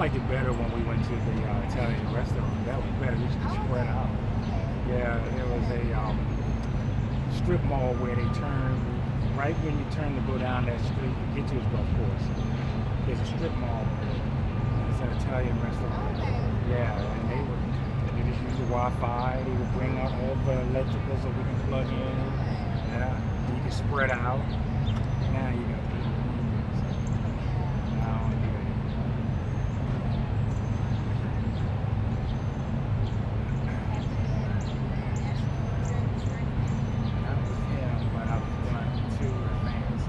liked it better when we went to the Italian restaurant. That was better. You could spread out. Yeah, there was a strip mall where they turn, right when you turn to go down that street to get to his golf course. There's a strip mall there. It's an Italian restaurant. Yeah, and they just use the Wi-Fi. They would bring out all the electrical so we can plug in. Yeah, you can spread out. Now you got now you got but I was doing too advanced.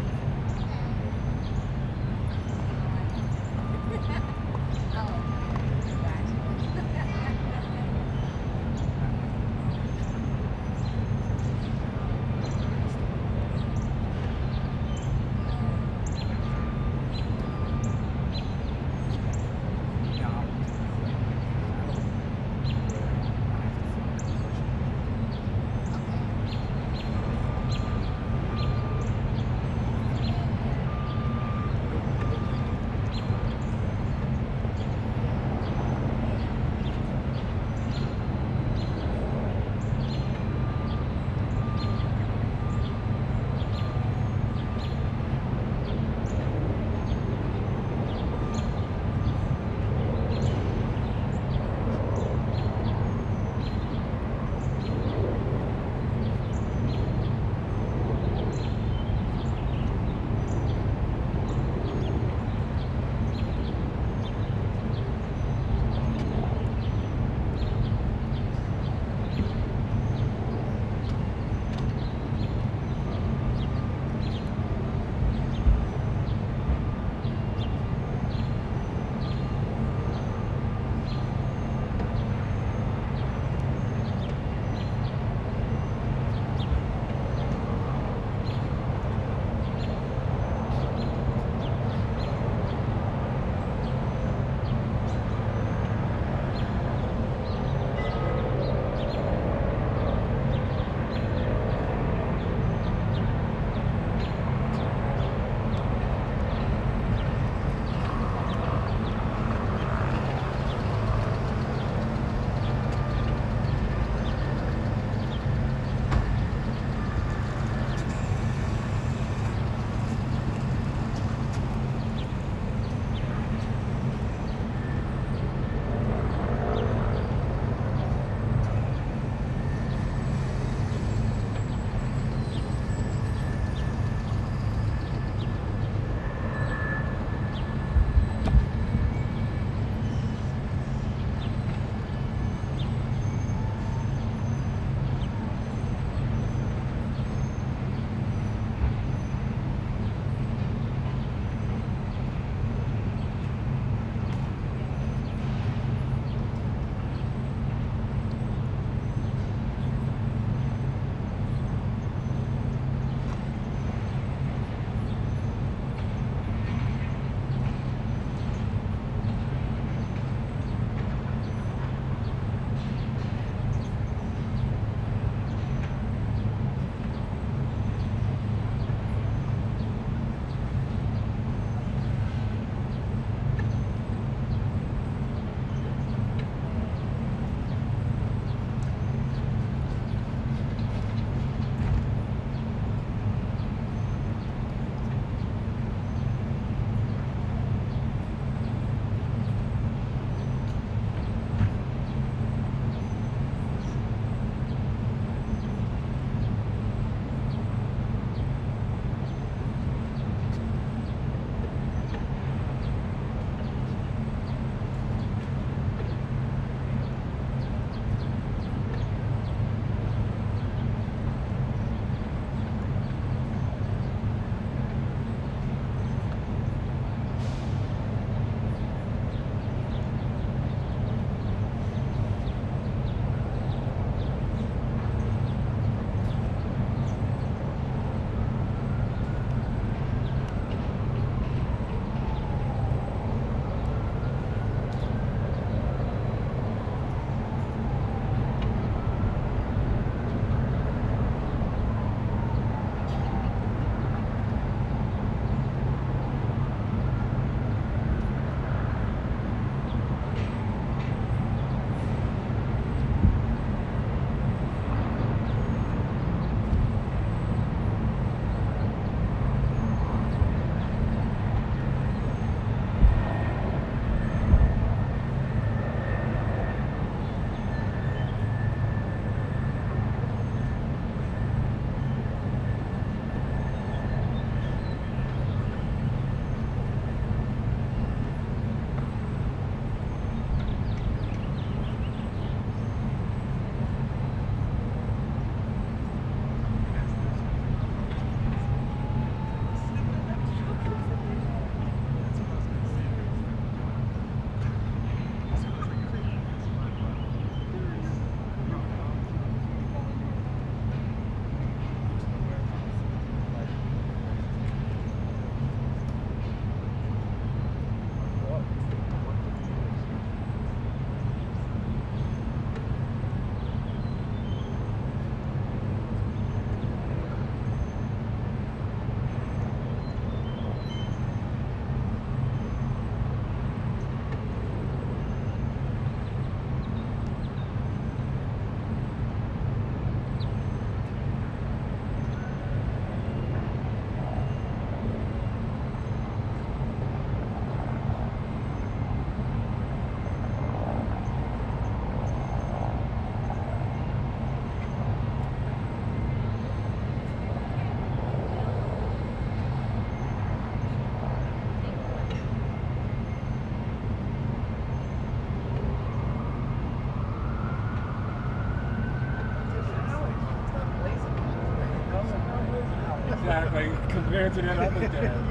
compared to that other dad.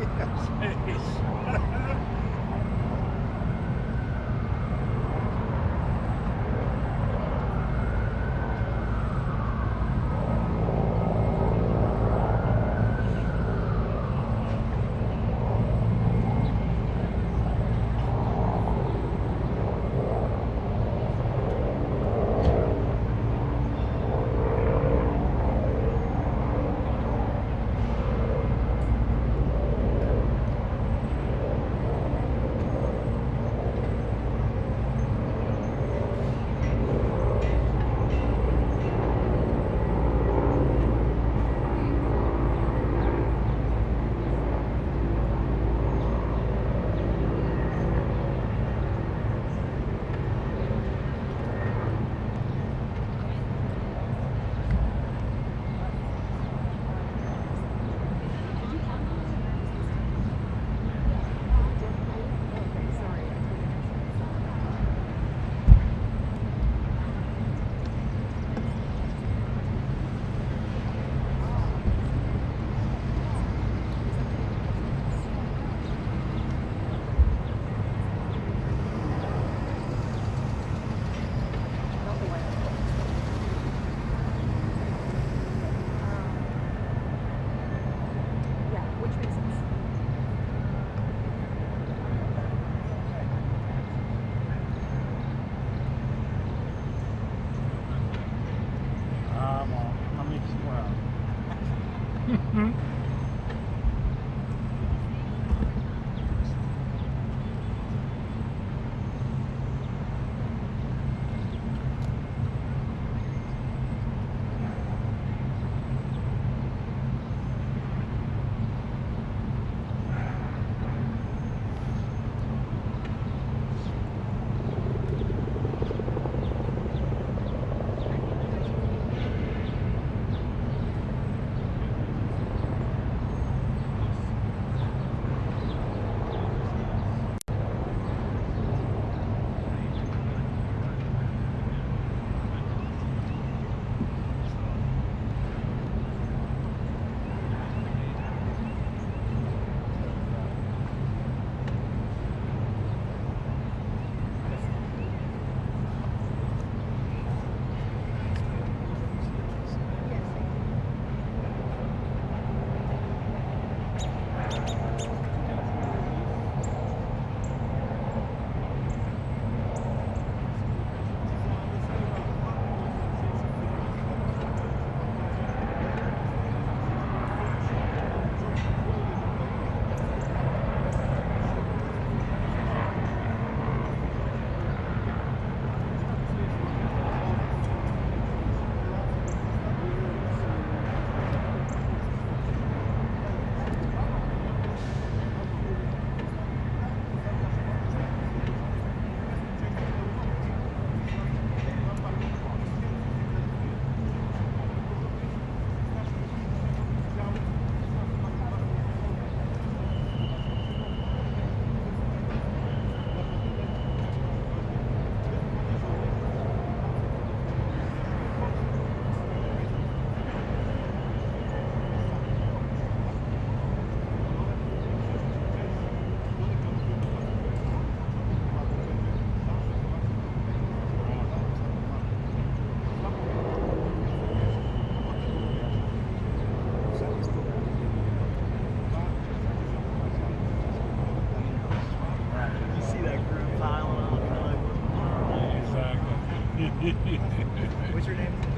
What's your name?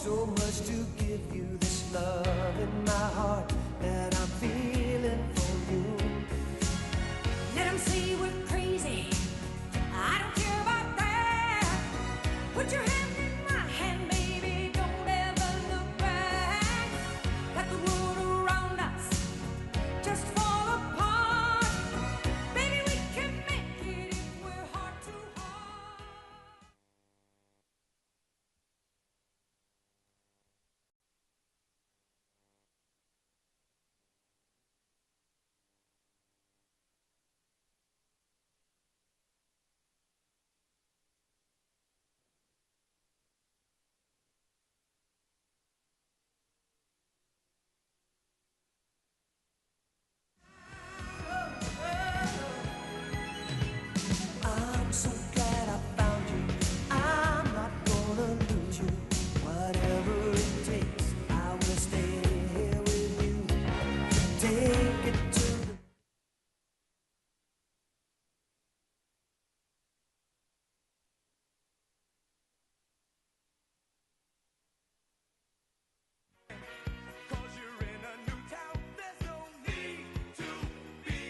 so much to give you, this love in my heart that I'm feeling for you. Let them say we're crazy, I don't care about that. Put your hand in my hand, baby, don't ever look back. Let the world around us just fall apart. Baby, we can make it if we're heart to heart. I'm so glad I found you. I'm not gonna lose you. Whatever it takes, I will stay here with you. Take it to the Cause you're in a new town, there's no need to be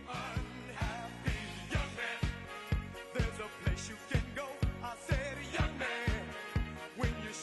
unhappy, young man. There's a place you can go, I said, young man. When you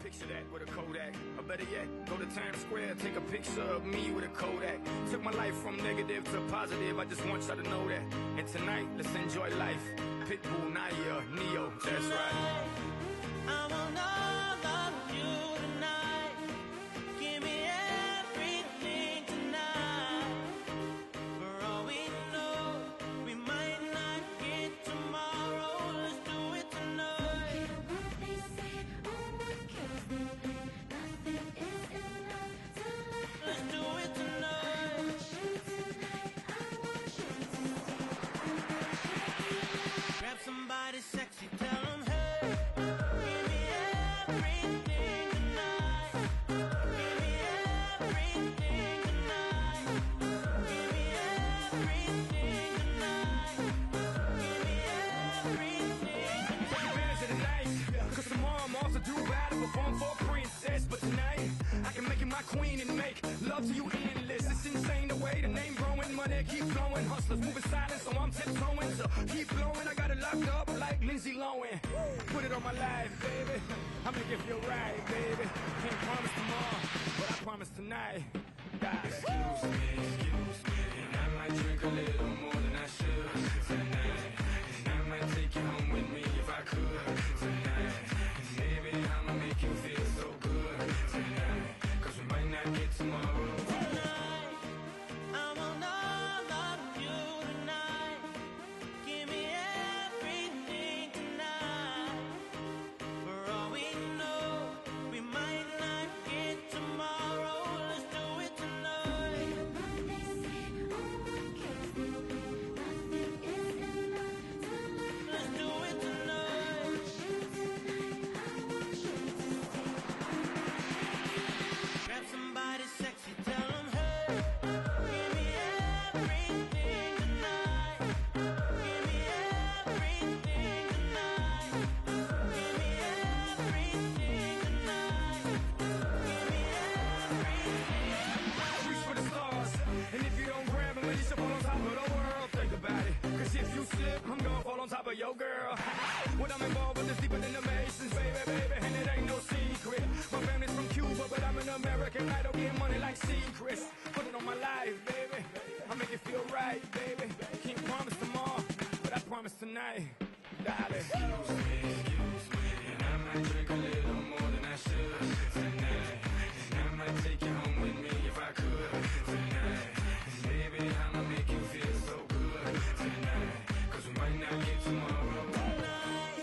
Picture that with a Kodak. Or better yet, go to Times Square, take a picture of me with a Kodak. Took my life from negative to positive, I just want y'all to know that. And tonight, let's enjoy life. Pitbull, Naya, Neo, that's right. I want all of you tonight. Give me everything tonight. For all we know, we might not get tomorrow. Let's do it tonight. What they say, oh, what kills them, nothing is enough to let. Let's do it I tonight. want you tonight, I want you tonight. Grab somebody sexy, tell them, hey, give me everything tonight. Give me everything tonight. Give me everything tonight. Give me everything Take tonight. advantage of the night, cause tomorrow I'm also due battle, perform for a princess. But tonight, I can make you my queen and make love to you endless. It's insane the way the name growing, money keep flowing. Hustlers moving silent, so I'm tiptoeing. So keep blowing, I got it locked up like Lindsay Lohan. Put it on my life, baby. I make it feel right, baby. Can't promise tomorrow, but I promise tonight. Excuse me, and I might drink a little more than I should tonight. And I might take you home with me if I could tonight. And maybe I'ma make you feel so good tonight. Cause we might not get tomorrow. Tonight, I want all of you tonight. Give me everything tonight. For all we know, we might not get tomorrow. Let's do it tonight. What they say, oh, what kills them, nothing is enough to let. Let's do it tonight. I want you tonight, I want you tonight. Grab somebody sexy, tell them, hey, give me everything tonight. Give me everything tonight. Give me everything tonight. Give me everything. Reach for the stars, and if you don't grab them, at least you fall on top of the world. Think about it, cause if you slip, I'm gonna fall on top of your girl. What I'm involved with is deeper than the Masons, baby, and it ain't no secret. My family's from Cuba, but I'm an American. I don't get money like secrets. Put it on my life, baby. I make it feel right, baby. Can't promise tomorrow, but I promise tonight, darling. Excuse me, and I might drink a little more than I should tonight. And I might take you home with me if I could tonight. And maybe I'ma make you feel so good tonight. Cause we might not get tomorrow. Tonight,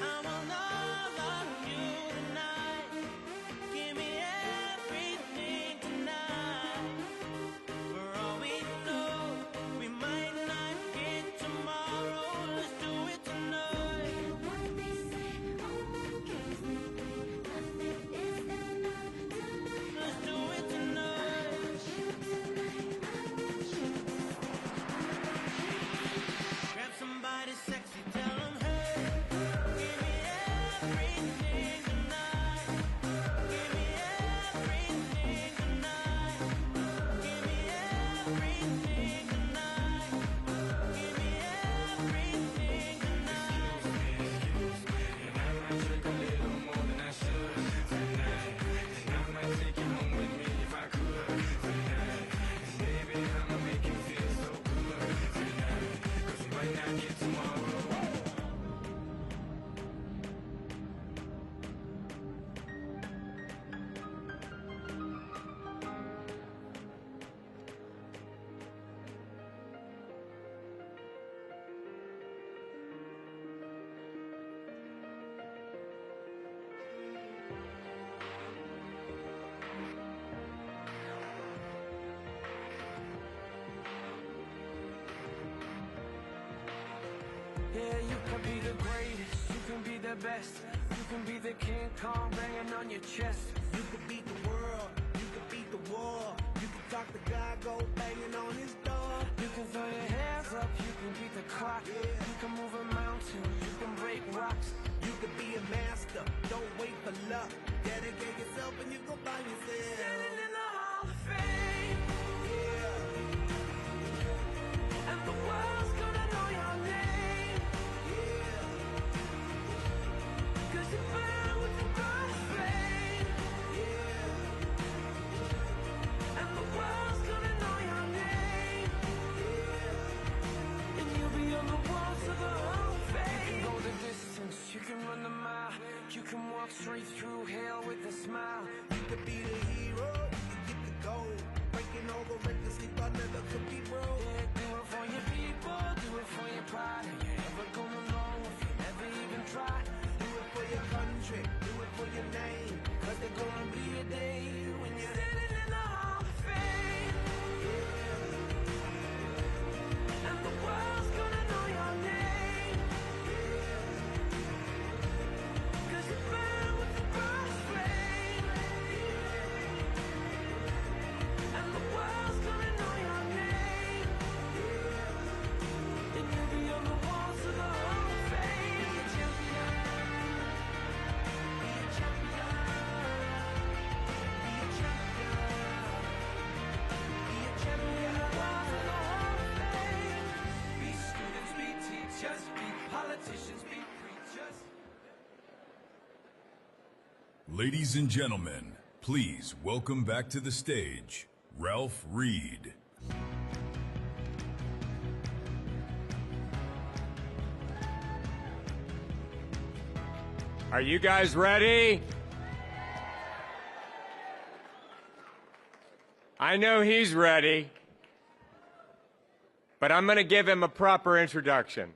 I want all of you tonight. Give me everything tonight. For all we know, we might not get tomorrow. Let's do it tonight. What they say, oh, what kills them, nothing is enough to let. Let's do it tonight. I want you tonight, I want you tonight. Grab somebody sexy, tell them, hey, give me everything tonight. Give me everything tonight. Give me everything tonight. Give me everything tonight. Excuse me, and I might drink a little more than I should tonight. And I might take you home with me if I could tonight. And baby, I'ma make you feel so good tonight. Cause we might not get tomorrow. Yeah, you can be the greatest, you can be the best, you can be the King Kong banging on your chest. You could beat the world, you could beat the war. You could talk to God, go banging on his door. You can throw your hands up, you can beat the clock. You can move a mountain, you can break rocks. You could be a master, don't wait for luck. Dedicate yourself and you go find yourself. Standing in the Hall of Fame, Yeah, and the world's gonna know your name. yeah. 'Cause you burn with the burst flame. never recklessly thought never could be broke. Yeah, do it for your people, do it for your pride. You ain't ever gonna know if you never even try. Do it for your country, do it for your name. Cause there's gonna be a day when you're Standing in the Hall of Fame, and the world's gonna know your name. 'Cause you burn with the brightest flame, and the world's gonna know your name. And you'll be on the walls of the Hall of Fame. Be a champion, be a champion, be a champion, be a champion. On the walls of the Hall of Fame. Be students, be teachers, be politicians, be preachers. Ladies and gentlemen, please welcome back to the stage, Ralph Reed. Are you guys ready? I know he's ready, but I'm going to give him a proper introduction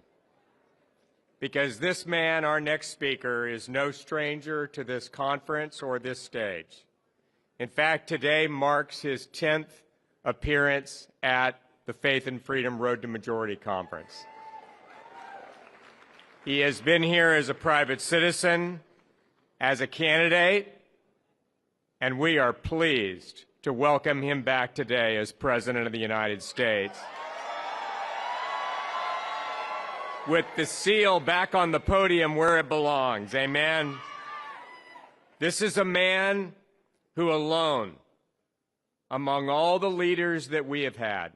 because this man, our next speaker, is no stranger to this conference or this stage. In fact, today marks his 10th appearance at the Faith and Freedom Road to Majority Conference. He has been here as a private citizen, as a candidate, and we are pleased to welcome him back today as President of the United States. With the seal back on the podium where it belongs, amen? This is a man who alone, among all the leaders that we have had,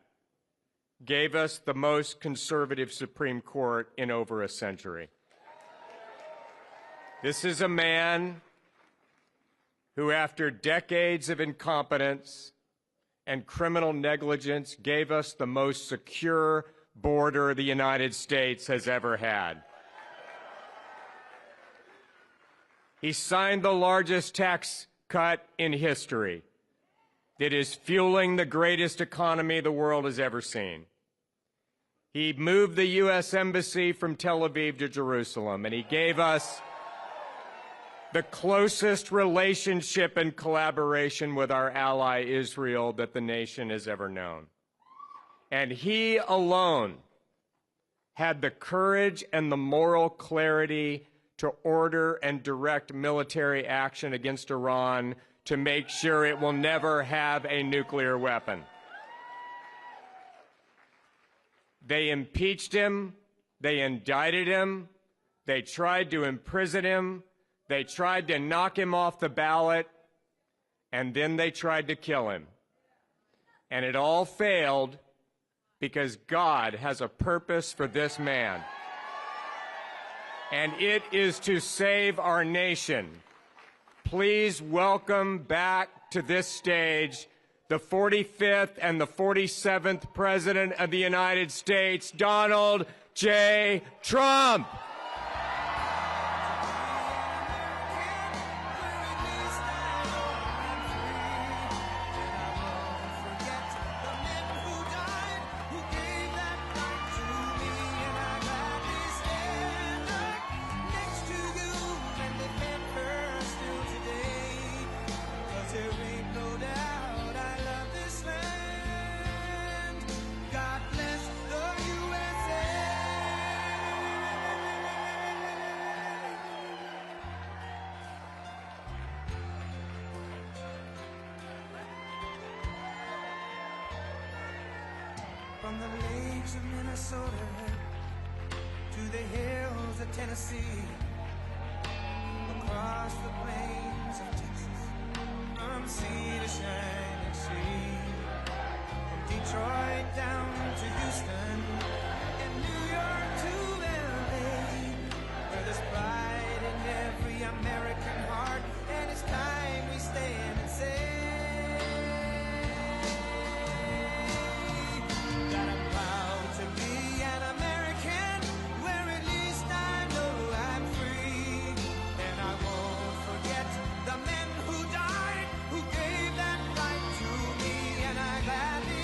gave us the most conservative Supreme Court in over a century. This is a man who, after decades of incompetence and criminal negligence, gave us the most secure border the United States has ever had. He signed the largest tax cut in history that is fueling the greatest economy the world has ever seen. He moved the U.S. Embassy from Tel Aviv to Jerusalem, and he gave us the closest relationship and collaboration with our ally Israel that the nation has ever known. And he alone had the courage and the moral clarity to order and direct military action against Iran to make sure it will never have a nuclear weapon. They impeached him, they indicted him, they tried to imprison him, they tried to knock him off the ballot, and then they tried to kill him. And it all failed because God has a purpose for this man. And it is to save our nation. Please welcome back to this stage the 45th and the 47th President of the United States, Donald J. Trump. From the lakes of Minnesota to the hills of Tennessee, across the plains of Texas, from sea to shining sea, from Detroit down to Houston, and New York to LA, where there's pride in every American heart, and it's time we stand and say that I'm proud to be an American, where at least I know I'm free. And I won't forget the men who died, who gave that right to me, and I gladly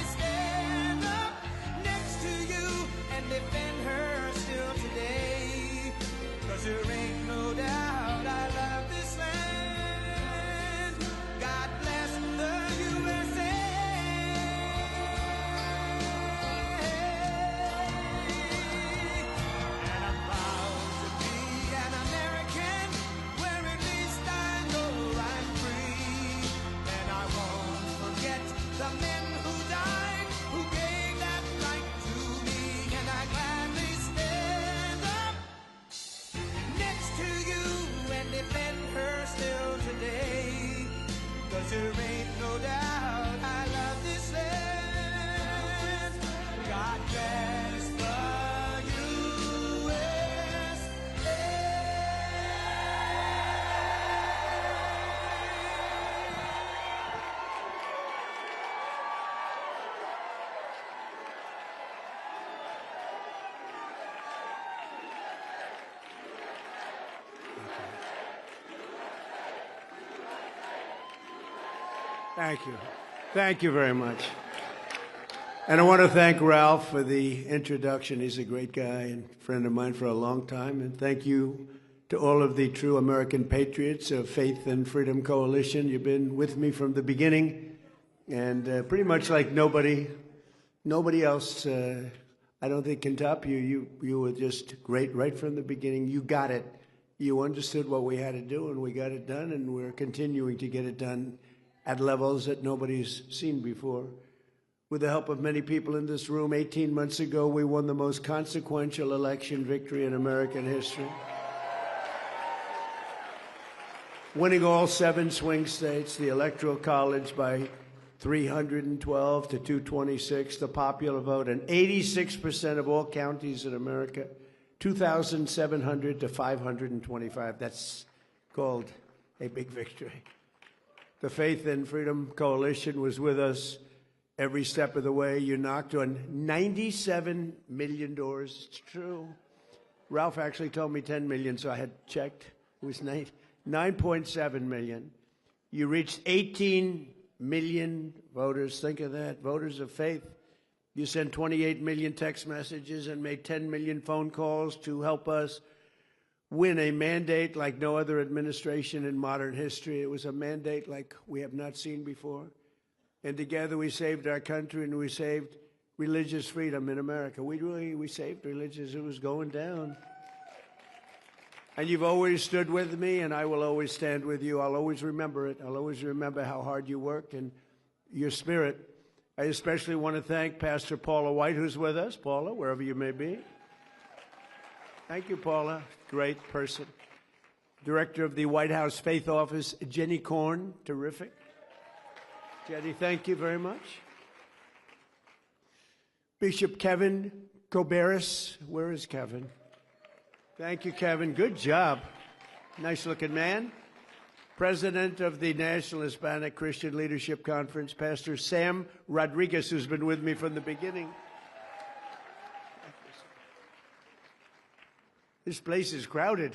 Thank you. Thank you very much. And I want to thank Ralph for the introduction. He's a great guy and friend of mine for a long time. And thank you to all of the true American patriots of Faith and Freedom Coalition. You've been with me from the beginning, and pretty much like nobody else, I don't think can top you. You were just great right from the beginning. You got it. You understood what we had to do, and we got it done, and we're continuing to get it done at levels that nobody's seen before. With the help of many people in this room, 18 months ago, we won the most consequential election victory in American history. Winning all 7 swing states, the Electoral College by 312 to 226, the popular vote, and 86% of all counties in America, 2,700 to 525. That's called a big victory. The Faith and Freedom Coalition was with us every step of the way. You knocked on 97 million doors. It's true. Ralph actually told me 10 million, so I had checked. It was 9.7 million. You reached 18 million voters. Think of that. Voters of faith. You sent 28 million text messages and made 10 million phone calls to help us win a mandate like no other administration in modern history. It was a mandate like we have not seen before. And together we saved our country, and we saved religious freedom in America. We saved religious. It was going down. And you've always stood with me, and I will always stand with you. I'll always remember it. I'll always remember how hard you worked and your spirit. I especially want to thank Pastor Paula White, who's with us. Paula, wherever you may be. Thank you, Paula. Great person. Director of the White House Faith Office, Jenny Korn. Terrific. Jenny, thank you very much. Bishop Kevin Koberis. Where is Kevin? Thank you, Kevin. Good job. Nice-looking man. President of the National Hispanic Christian Leadership Conference, Pastor Sam Rodriguez, who's been with me from the beginning. This place is crowded.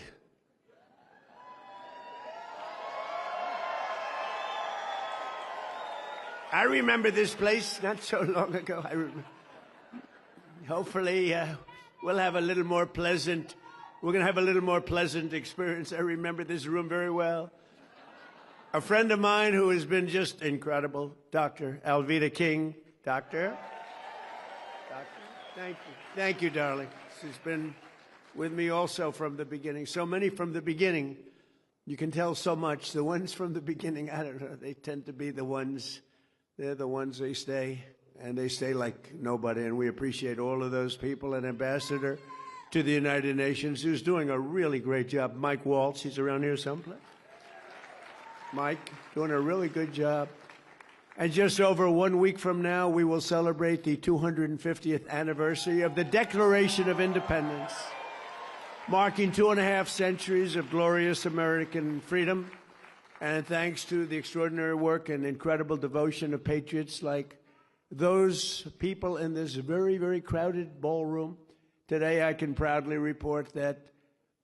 I remember this place not so long ago. Hopefully, we'll have a little more pleasant. We're going to have a little more pleasant experience. I remember this room very well. A friend of mine who has been just incredible, Dr. Alveda King. Doctor, thank you. Thank you, darling. She's been with me also from the beginning. So many from the beginning. You can tell so much. The ones from the beginning, I don't know, they tend to be the ones. They're the ones they stay, and they stay like nobody, and we appreciate all of those people. An ambassador to the United Nations who's doing a really great job, Mike Waltz. He's around here someplace. Mike, doing a really good job. And just over 1 week from now, we will celebrate the 250th anniversary of the Declaration of Independence, marking 2.5 centuries of glorious American freedom. And thanks to the extraordinary work and incredible devotion of patriots like those people in this very, very crowded ballroom, today I can proudly report that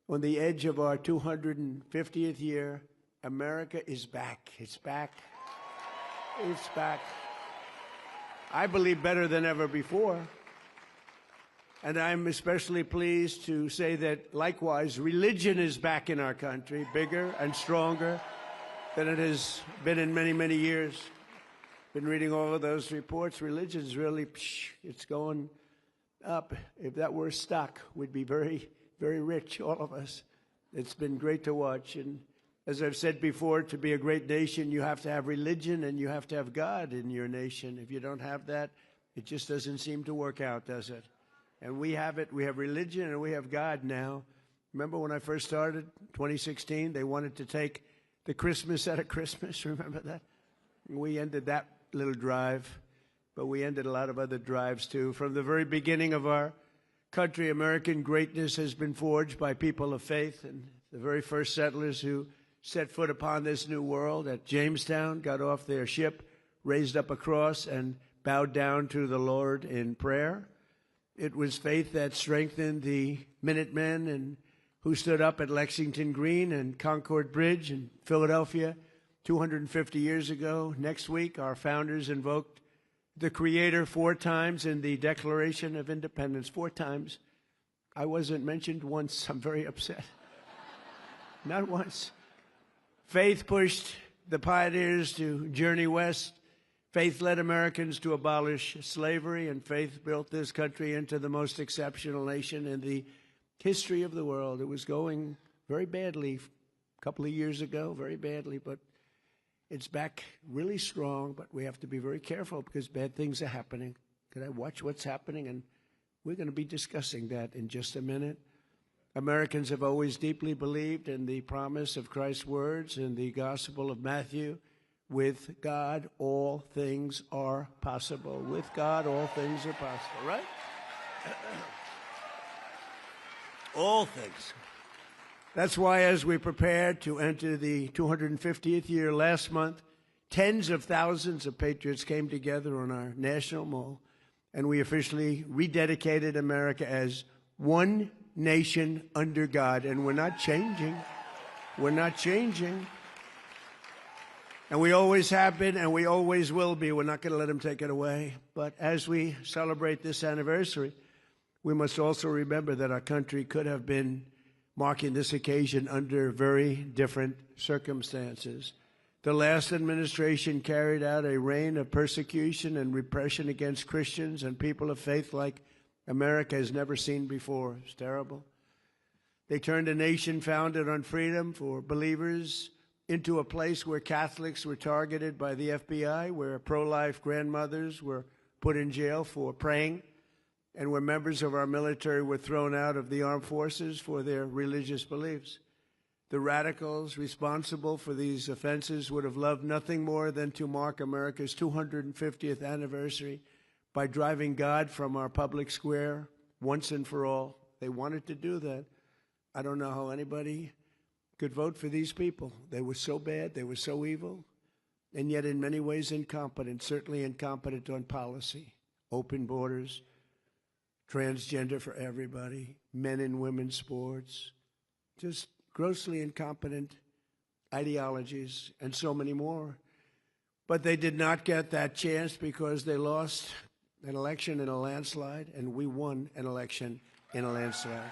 on the edge of our 250th year, America is back. It's back. It's back. I believe better than ever before. And I'm especially pleased to say that, likewise, religion is back in our country, bigger and stronger than it has been in many, many years. Been reading all of those reports. Religion's really, it's going up. If that were stock, we'd be very, very rich, all of us. It's been great to watch. And as I've said before, to be a great nation, you have to have religion and you have to have God in your nation. If you don't have that, it just doesn't seem to work out, does it? And we have it. We have religion and we have God now. Remember when I first started, 2016, they wanted to take the Christmas out of Christmas. Remember that? We ended that little drive, but we ended a lot of other drives too. From the very beginning of our country, American greatness has been forged by people of faith, and the very first settlers who set foot upon this new world at Jamestown got off their ship, raised up a cross, and bowed down to the Lord in prayer. It was faith that strengthened the Minutemen and who stood up at Lexington Green and Concord Bridge in Philadelphia 250 years ago. Next week, our founders invoked the Creator 4 times in the Declaration of Independence. 4 times. I wasn't mentioned once. I'm very upset. Not once. Faith pushed the pioneers to journey west. Faith led Americans to abolish slavery, and faith built this country into the most exceptional nation in the history of the world. It was going very badly a couple of years ago, very badly, but it's back really strong. But we have to be very careful because bad things are happening. Could I watch what's happening? And we're going to be discussing that in just a minute. Americans have always deeply believed in the promise of Christ's words in the Gospel of Matthew. With God, all things are possible. With God, all things are possible, right? All things. That's why as we prepared to enter the 250th year last month, tens of thousands of patriots came together on our national mall, and we officially rededicated America as one nation under God. And we're not changing. We're not changing. And we always have been, and we always will be. We're not going to let them take it away. But as we celebrate this anniversary, we must also remember that our country could have been marking this occasion under very different circumstances. The last administration carried out a reign of persecution and repression against Christians and people of faith like America has never seen before. It's terrible. They turned a nation founded on freedom for believers into a place where Catholics were targeted by the FBI, where pro-life grandmothers were put in jail for praying, and where members of our military were thrown out of the armed forces for their religious beliefs. The radicals responsible for these offenses would have loved nothing more than to mark America's 250th anniversary by driving God from our public square once and for all. They wanted to do that. I don't know how anybody could vote for these people. They were so bad, they were so evil, and yet in many ways incompetent, certainly incompetent on policy, open borders, transgender for everybody, men and women's sports, just grossly incompetent ideologies, and so many more. But they did not get that chance because they lost an election in a landslide, and we won an election in a landslide.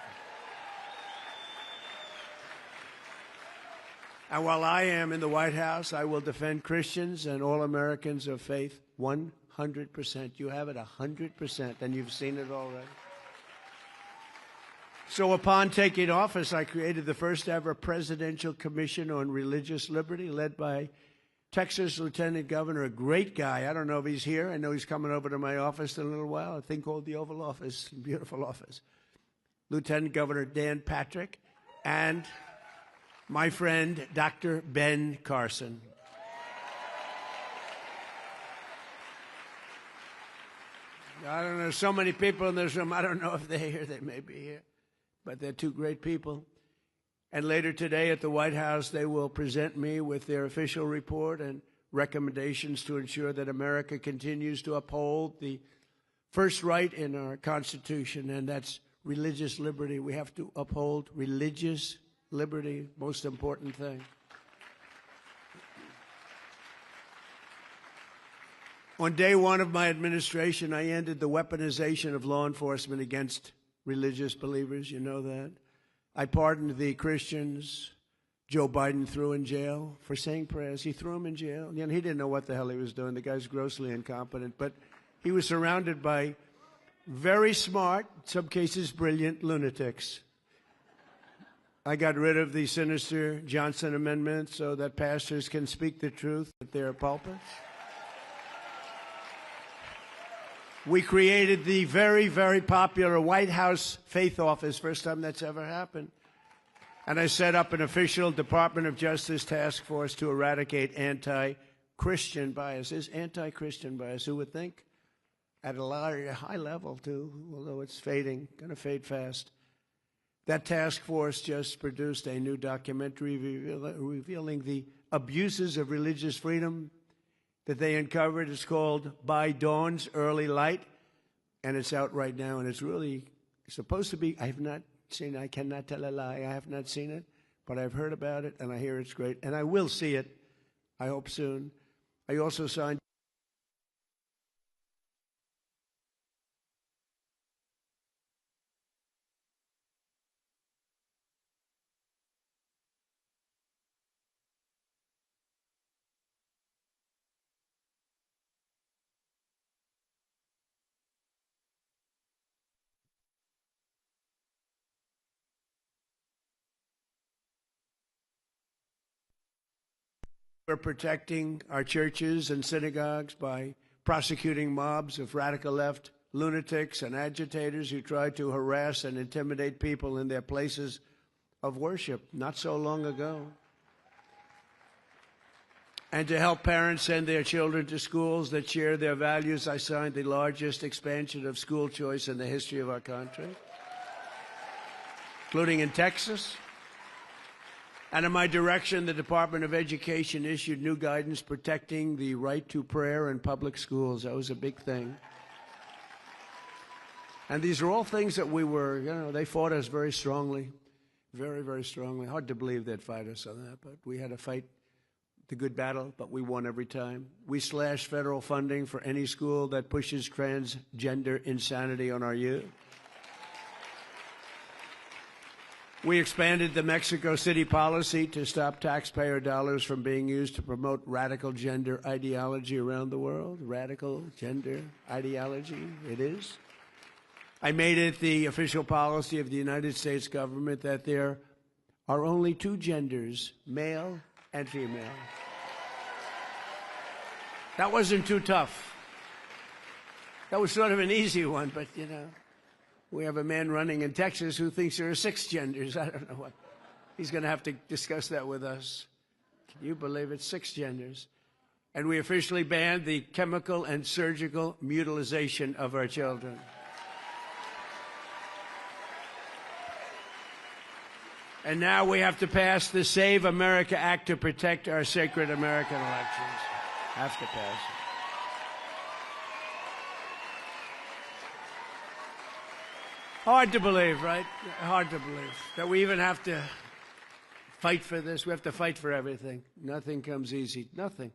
And while I am in the White House, I will defend Christians and all Americans of faith 100%. You have it 100%, and you've seen it already. So upon taking office, I created the first ever Presidential Commission on Religious Liberty, led by Texas Lieutenant Governor, a great guy. I don't know if he's here. I know he's coming over to my office in a little while, a thing called the Oval Office, beautiful office. Lieutenant Governor Dan Patrick, and my friend, Dr. Ben Carson. I don't know, so many people in this room, I don't know if they're here, they may be here, but they're two great people. And later today at the White House, they will present me with their official report and recommendations to ensure that America continues to uphold the first right in our Constitution, and that's religious liberty. We have to uphold religious liberty, most important thing. On day one of my administration, I ended the weaponization of law enforcement against religious believers. You know that. I pardoned the Christians Joe Biden threw in jail for saying prayers. He threw him in jail. You know, he didn't know what the hell he was doing. The guy's grossly incompetent. But he was surrounded by very smart, in some cases brilliant, lunatics. I got rid of the sinister Johnson Amendment so that pastors can speak the truth at their pulpits. We created the very, very popular White House Faith Office, first time that's ever happened. And I set up an official Department of Justice task force to eradicate anti-Christian bias. There's anti-Christian bias, who would think, at a high level too, although it's fading, going to fade fast. That task force just produced a new documentary revealing the abuses of religious freedom that they uncovered. It's called By Dawn's Early Light, and it's out right now, and it's really supposed to be, I have not seen it, I cannot tell a lie, I have not seen it, but I've heard about it, and I hear it's great, and I will see it I hope soon. I also signed We're protecting our churches and synagogues by prosecuting mobs of radical left lunatics and agitators who try to harass and intimidate people in their places of worship not so long ago. And to help parents send their children to schools that share their values, I signed the largest expansion of school choice in the history of our country, including in Texas. And in my direction, the Department of Education issued new guidance protecting the right to prayer in public schools. That was a big thing. And these are all things that we were, they fought us very strongly, very, very strongly. Hard to believe they'd fight us on that, but we had to fight the good battle, but we won every time. We slashed federal funding for any school that pushes transgender insanity on our youth. We expanded the Mexico City policy to stop taxpayer dollars from being used to promote radical gender ideology around the world. Radical gender ideology, it is. I made it the official policy of the United States government that there are only two genders, male and female. That wasn't too tough. That was sort of an easy one, but we have a man running in Texas who thinks there are 6 genders. I don't know what. He's going to have to discuss that with us. Can you believe it? 6 genders. And we officially banned the chemical and surgical mutilation of our children. And now we have to pass the Save America Act to protect our sacred American elections. Have to pass it. Hard to believe, right? Hard to believe that we even have to fight for this. We have to fight for everything. Nothing comes easy. Nothing.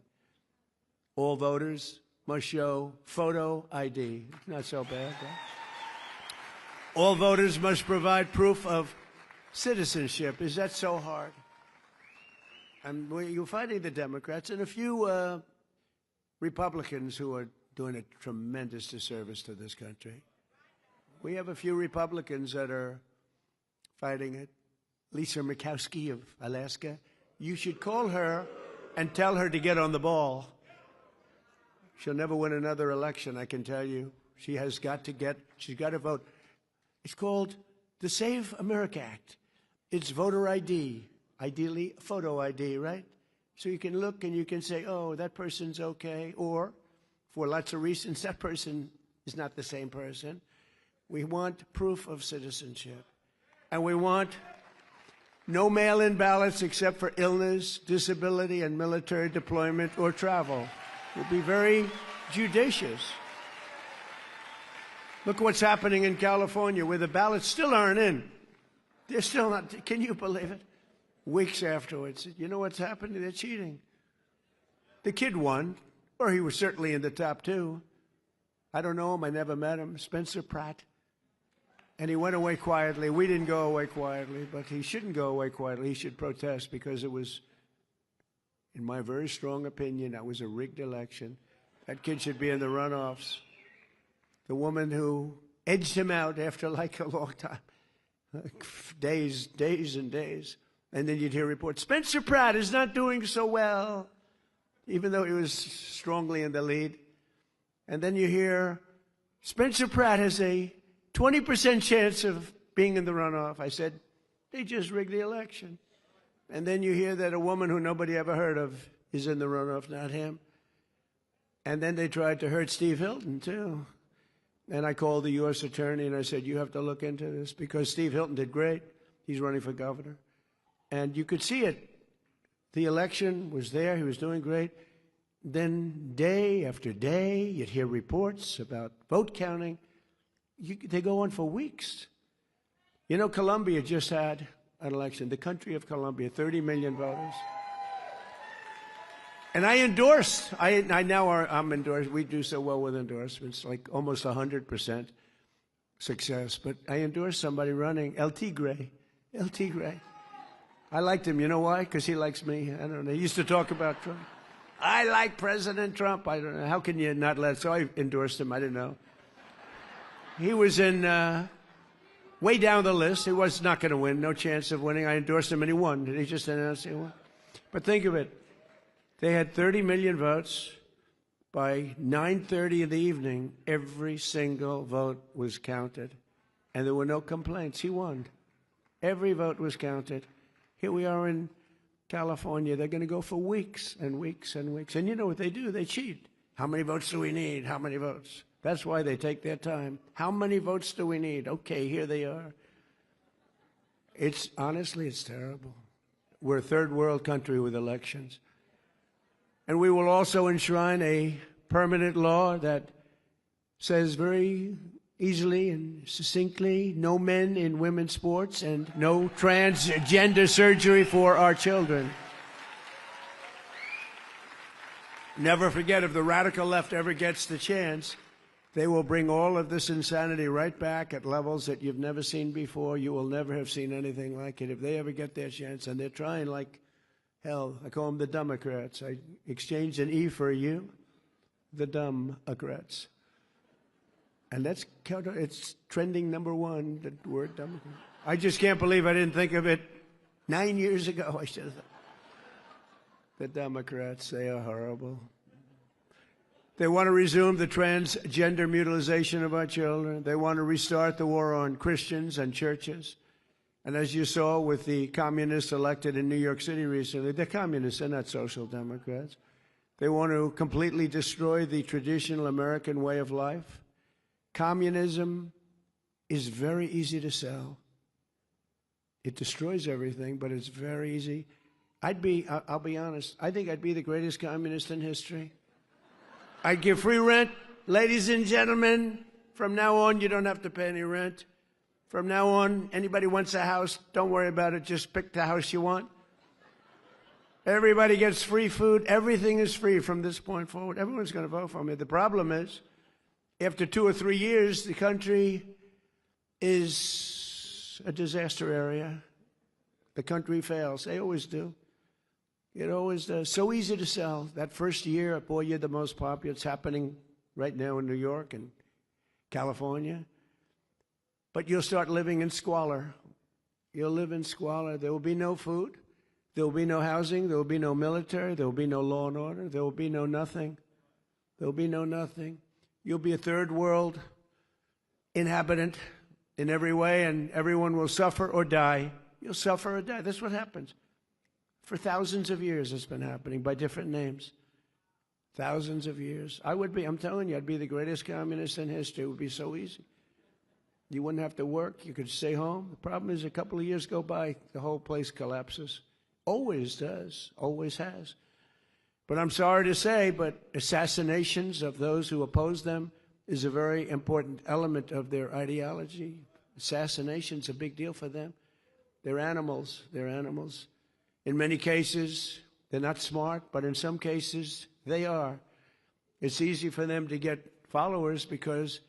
All voters must show photo ID. Not so bad, right? All voters must provide proof of citizenship. Is that so hard? And you're fighting the Democrats and a few Republicans who are doing a tremendous disservice to this country. We have a few Republicans that are fighting it. Lisa Murkowski of Alaska. You should call her and tell her to get on the ball. She'll never win another election, I can tell you. She's got to vote. It's called the Save America Act. It's voter ID, ideally photo ID, right? So you can look and you can say, oh, that person's okay. Or, for lots of reasons, that person is not the same person. We want proof of citizenship. And we want no mail-in ballots except for illness, disability, and military deployment or travel. We'll be very judicious. Look what's happening in California, where the ballots still aren't in. They're still not. Can you believe it? Weeks afterwards. You know what's happening? They're cheating. The kid won, or he was certainly in the top 2. I don't know him. I never met him. Spencer Pratt. And he went away quietly. We didn't go away quietly, but he shouldn't go away quietly. He should protest because it was, in my very strong opinion, that was a rigged election. That kid should be in the runoffs. The woman who edged him out after like a long time, days and days. And then you'd hear reports, Spencer Pratt is not doing so well, even though he was strongly in the lead. And then you hear, Spencer Pratt has a 20% chance of being in the runoff. I said, they just rigged the election. And then you hear that a woman who nobody ever heard of is in the runoff, not him. And then they tried to hurt Steve Hilton, too. And I called the U.S. attorney and I said, you have to look into this because Steve Hilton did great. He's running for governor. And you could see it. The election was there. He was doing great. Then day after day, you'd hear reports about vote counting. They go on for weeks. You know, Colombia just had an election. The country of Colombia, 30 million voters. And I endorse. I'm endorsed. We do so well with endorsements, like almost 100% success. But I endorse somebody running, LT Gray. LT Gray. I liked him. You know why? Because he likes me. I don't know. He used to talk about Trump. I like President Trump. I don't know. How can you not let? So I endorsed him. I didn't know. He was in way down the list. He was not going to win. No chance of winning. I endorsed him, and he won. Did he just announce he won? But think of it. They had 30 million votes. By 9:30 in the evening, every single vote was counted, and there were no complaints. He won. Every vote was counted. Here we are in California. They're going to go for weeks and weeks and weeks. And you know what they do? They cheat. How many votes do we need? How many votes? That's why they take their time. How many votes do we need? Okay, here they are. Honestly, it's terrible. We're a third world country with elections. And we will also enshrine a permanent law that says very easily and succinctly, no men in women's sports and no transgender surgery for our children. Never forget, if the radical left ever gets the chance, they will bring all of this insanity right back at levels that you've never seen before. You will never have seen anything like it if they ever get their chance. And they're trying like hell. I call them the Democrats. I exchanged an E for a U. The Democrats. And it's trending #1, the word Democrat. I just can't believe I didn't think of it 9 years ago. I should have thought. The Democrats, they are horrible. They want to resume the transgender mutilation of our children. They want to restart the war on Christians and churches. And as you saw with the communists elected in New York City recently, they're communists, they're not social democrats. They want to completely destroy the traditional American way of life. Communism is very easy to sell. It destroys everything, but it's very easy. I'll be honest, I think I'd be the greatest communist in history. I'd give free rent. Ladies and gentlemen, from now on, you don't have to pay any rent. From now on, anybody wants a house, don't worry about it. Just pick the house you want. Everybody gets free food. Everything is free from this point forward. Everyone's going to vote for me. The problem is, after 2 or 3 years, the country is a disaster area. The country fails. They always do. It always does. So easy to sell. That first year, boy, you're the most popular. It's happening right now in New York and California. But you'll start living in squalor. You'll live in squalor. There will be no food. There will be no housing. There will be no military. There will be no law and order. There will be no nothing. There will be no nothing. You'll be a third world inhabitant in every way, and everyone will suffer or die. You'll suffer or die. That's what happens. For thousands of years it's been happening by different names. Thousands of years. I'm telling you, I'd be the greatest communist in history. It would be so easy. You wouldn't have to work. You could stay home. The problem is a couple of years go by, the whole place collapses. Always does. Always has. But I'm sorry to say, but assassinations of those who oppose them is a very important element of their ideology. Assassination's a big deal for them. They're animals. They're animals. In many cases, they're not smart, but in some cases, they are. It's easy for them to get followers because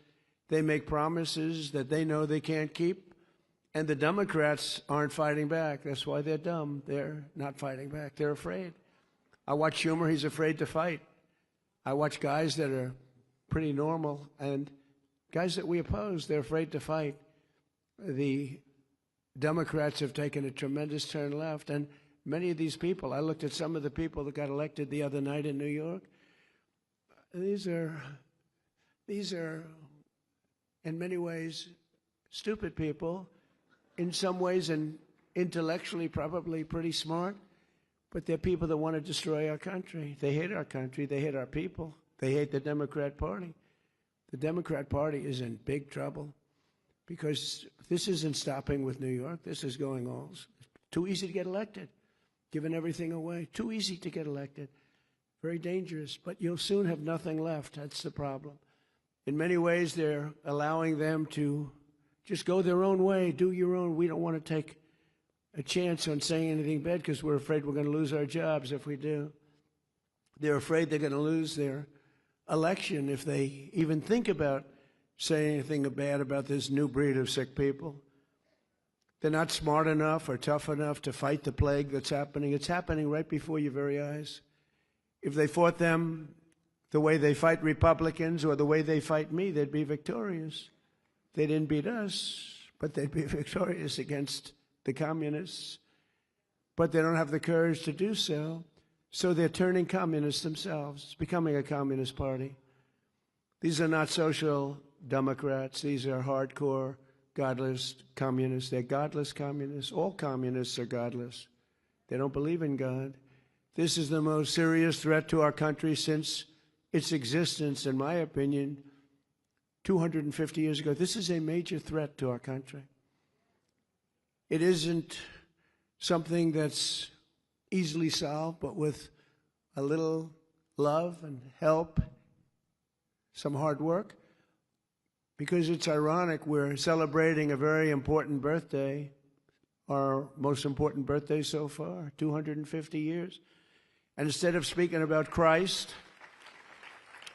they make promises that they know they can't keep, and the Democrats aren't fighting back. That's why they're dumb. They're not fighting back. They're afraid. I watch Schumer. He's afraid to fight. I watch guys that are pretty normal, and guys that we oppose, they're afraid to fight. The Democrats have taken a tremendous turn left, and many of these people, I looked at some of the people that got elected the other night in New York. These are, in many ways, stupid people. In some ways, and intellectually, probably pretty smart. But they're people that want to destroy our country. They hate our country. They hate our people. They hate the Democrat Party. The Democrat Party is in big trouble because this isn't stopping with New York. This is going on. It's too easy to get elected. Giving everything away. Too easy to get elected. Very dangerous. But you'll soon have nothing left. That's the problem. In many ways, they're allowing them to just go their own way, do your own. We don't want to take a chance on saying anything bad because we're afraid we're going to lose our jobs if we do. They're afraid they're going to lose their election if they even think about saying anything bad about this new breed of sick people. They're not smart enough or tough enough to fight the plague that's happening. It's happening right before your very eyes. If they fought them the way they fight Republicans or the way they fight me, they'd be victorious. They didn't beat us, but they'd be victorious against the communists. But they don't have the courage to do so, so they're turning communists themselves. It's becoming a communist party. These are not social democrats. These are hardcore, godless communists. They're godless communists. All communists are godless. They don't believe in God. This is the most serious threat to our country since its existence, in my opinion, 250 years ago. This is a major threat to our country. It isn't something that's easily solved, but with a little love and help, some hard work, because it's ironic we're celebrating a very important birthday, our most important birthday so far, 250 years. And instead of speaking about Christ,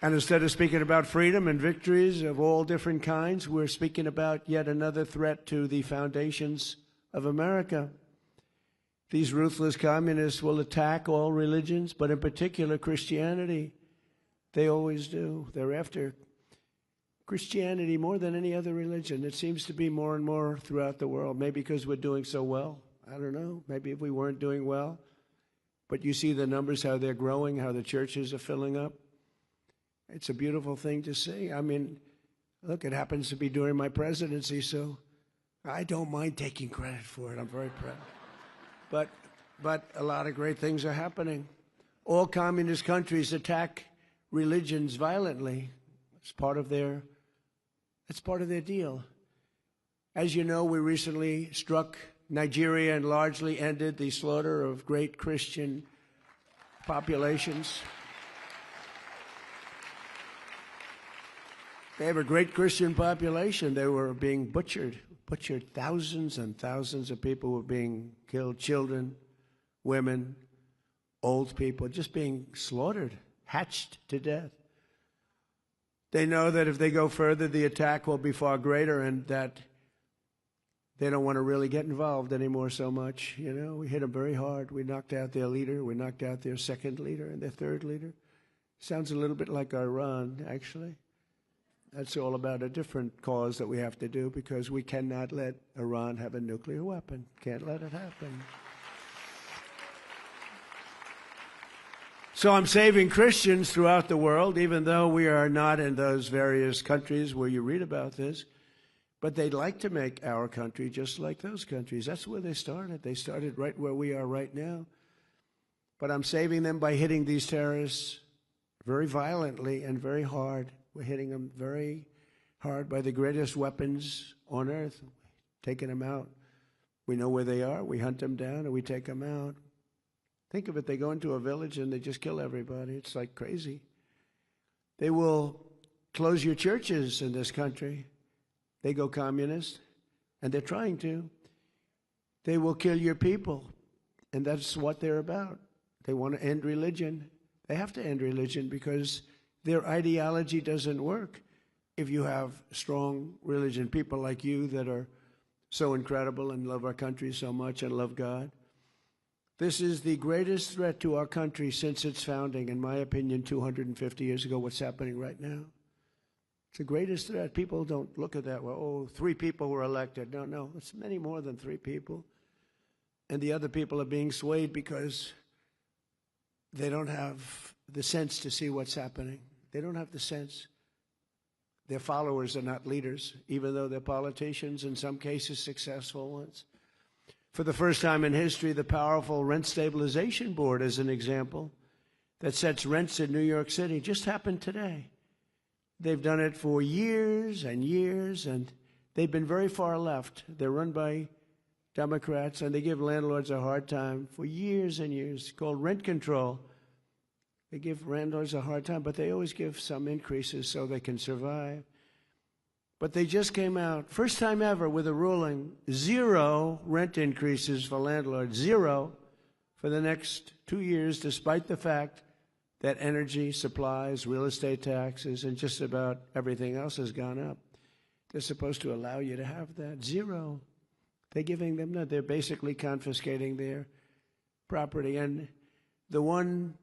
and instead of speaking about freedom and victories of all different kinds, we're speaking about yet another threat to the foundations of America. These ruthless communists will attack all religions, but in particular Christianity. They always do. They're after Christianity more than any other religion. It seems to be more and more throughout the world, maybe because we're doing so well. I don't know. Maybe if we weren't doing well. But you see the numbers, how they're growing, how the churches are filling up. It's a beautiful thing to see. I mean, look, it happens to be during my presidency, so I don't mind taking credit for it. I'm very proud. But a lot of great things are happening. All communist countries attack religions violently. It's part of their deal. As you know, we recently struck Nigeria and largely ended the slaughter of great Christian populations. They have a great Christian population. They were being butchered. Thousands and thousands of people were being killed. Children, women, old people, just being slaughtered, hatched to death. They know that if they go further, the attack will be far greater, and that they don't want to really get involved anymore so much. You know, we hit them very hard. We knocked out their leader. We knocked out their second leader and their third leader. Sounds a little bit like Iran, actually. That's all about a different cause that we have to do, because we cannot let Iran have a nuclear weapon. Can't let it happen. So I'm saving Christians throughout the world, even though we are not in those various countries where you read about this. But they'd like to make our country just like those countries. That's where they started. They started right where we are right now. But I'm saving them by hitting these terrorists very violently and very hard. We're hitting them very hard by the greatest weapons on earth, taking them out. We know where they are. We hunt them down and we take them out. Think of it. They go into a village and they just kill everybody. It's like crazy. They will close your churches in this country. They go communist, and they're trying to. They will kill your people, and that's what they're about. They want to end religion. They have to end religion because their ideology doesn't work if you have strong religion, people like you that are so incredible and love our country so much and love God. This is the greatest threat to our country since its founding, in my opinion, 250 years ago, what's happening right now. It's the greatest threat. People don't look at that, well, 3 people were elected. No, it's many more than 3 people. And the other people are being swayed because they don't have the sense to see what's happening. They don't have the sense. Their followers are not leaders, even though they're politicians, in some cases successful ones. For the first time in history, the powerful Rent Stabilization Board, as an example, that sets rents in New York City, just happened today. They've done it for years and years, and they've been very far left. They're run by Democrats, and they give landlords a hard time for years and years. It's called rent control. They give landlords a hard time, but they always give some increases so they can survive. But they just came out, first time ever, with a ruling, 0 rent increases for landlords, 0 for the next 2 years, despite the fact that energy supplies, real estate taxes, and just about everything else has gone up. They're supposed to allow you to have that. Zero. They're giving them that. They're basically confiscating their property. And the one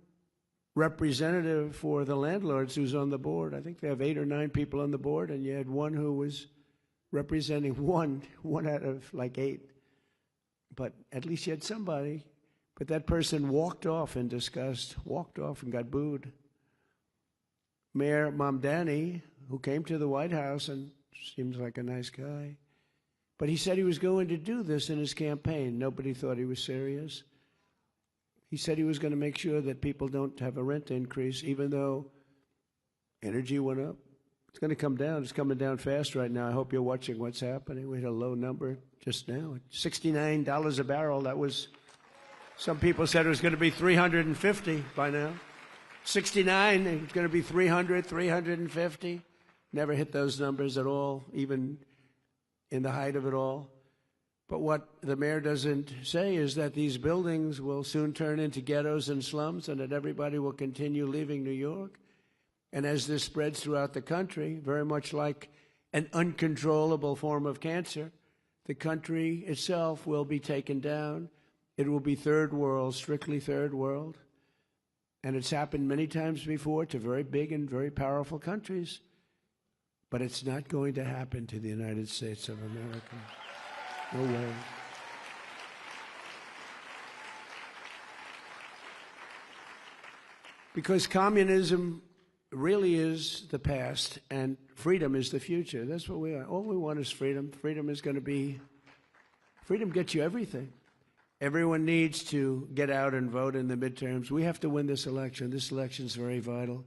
representative for the landlords who's on the board, I think they have 8 or 9 people on the board, and you had one who was representing one out of like 8. But at least you had somebody. But that person walked off in disgust, walked off and got booed. Mayor Mamdani, who came to the White House and seems like a nice guy, but he said he was going to do this in his campaign. Nobody thought he was serious. He said he was going to make sure that people don't have a rent increase, even though energy went up. It's going to come down. It's coming down fast right now. I hope you're watching what's happening. We had a low number just now, $69 a barrel. That was, some people said it was going to be 350 by now. 69, it's going to be 300, 350. Never hit those numbers at all, even in the height of it all. But what the mayor doesn't say is that these buildings will soon turn into ghettos and slums, and that everybody will continue leaving New York. And as this spreads throughout the country, very much like an uncontrollable form of cancer, the country itself will be taken down. It will be third world, strictly third world. And it's happened many times before to very big and very powerful countries. But it's not going to happen to the United States of America. No way. Because communism really is the past and freedom is the future. That's what we are. All we want is freedom. Freedom is going to be, freedom gets you everything. Everyone needs to get out and vote in the midterms. We have to win this election. This election is very vital.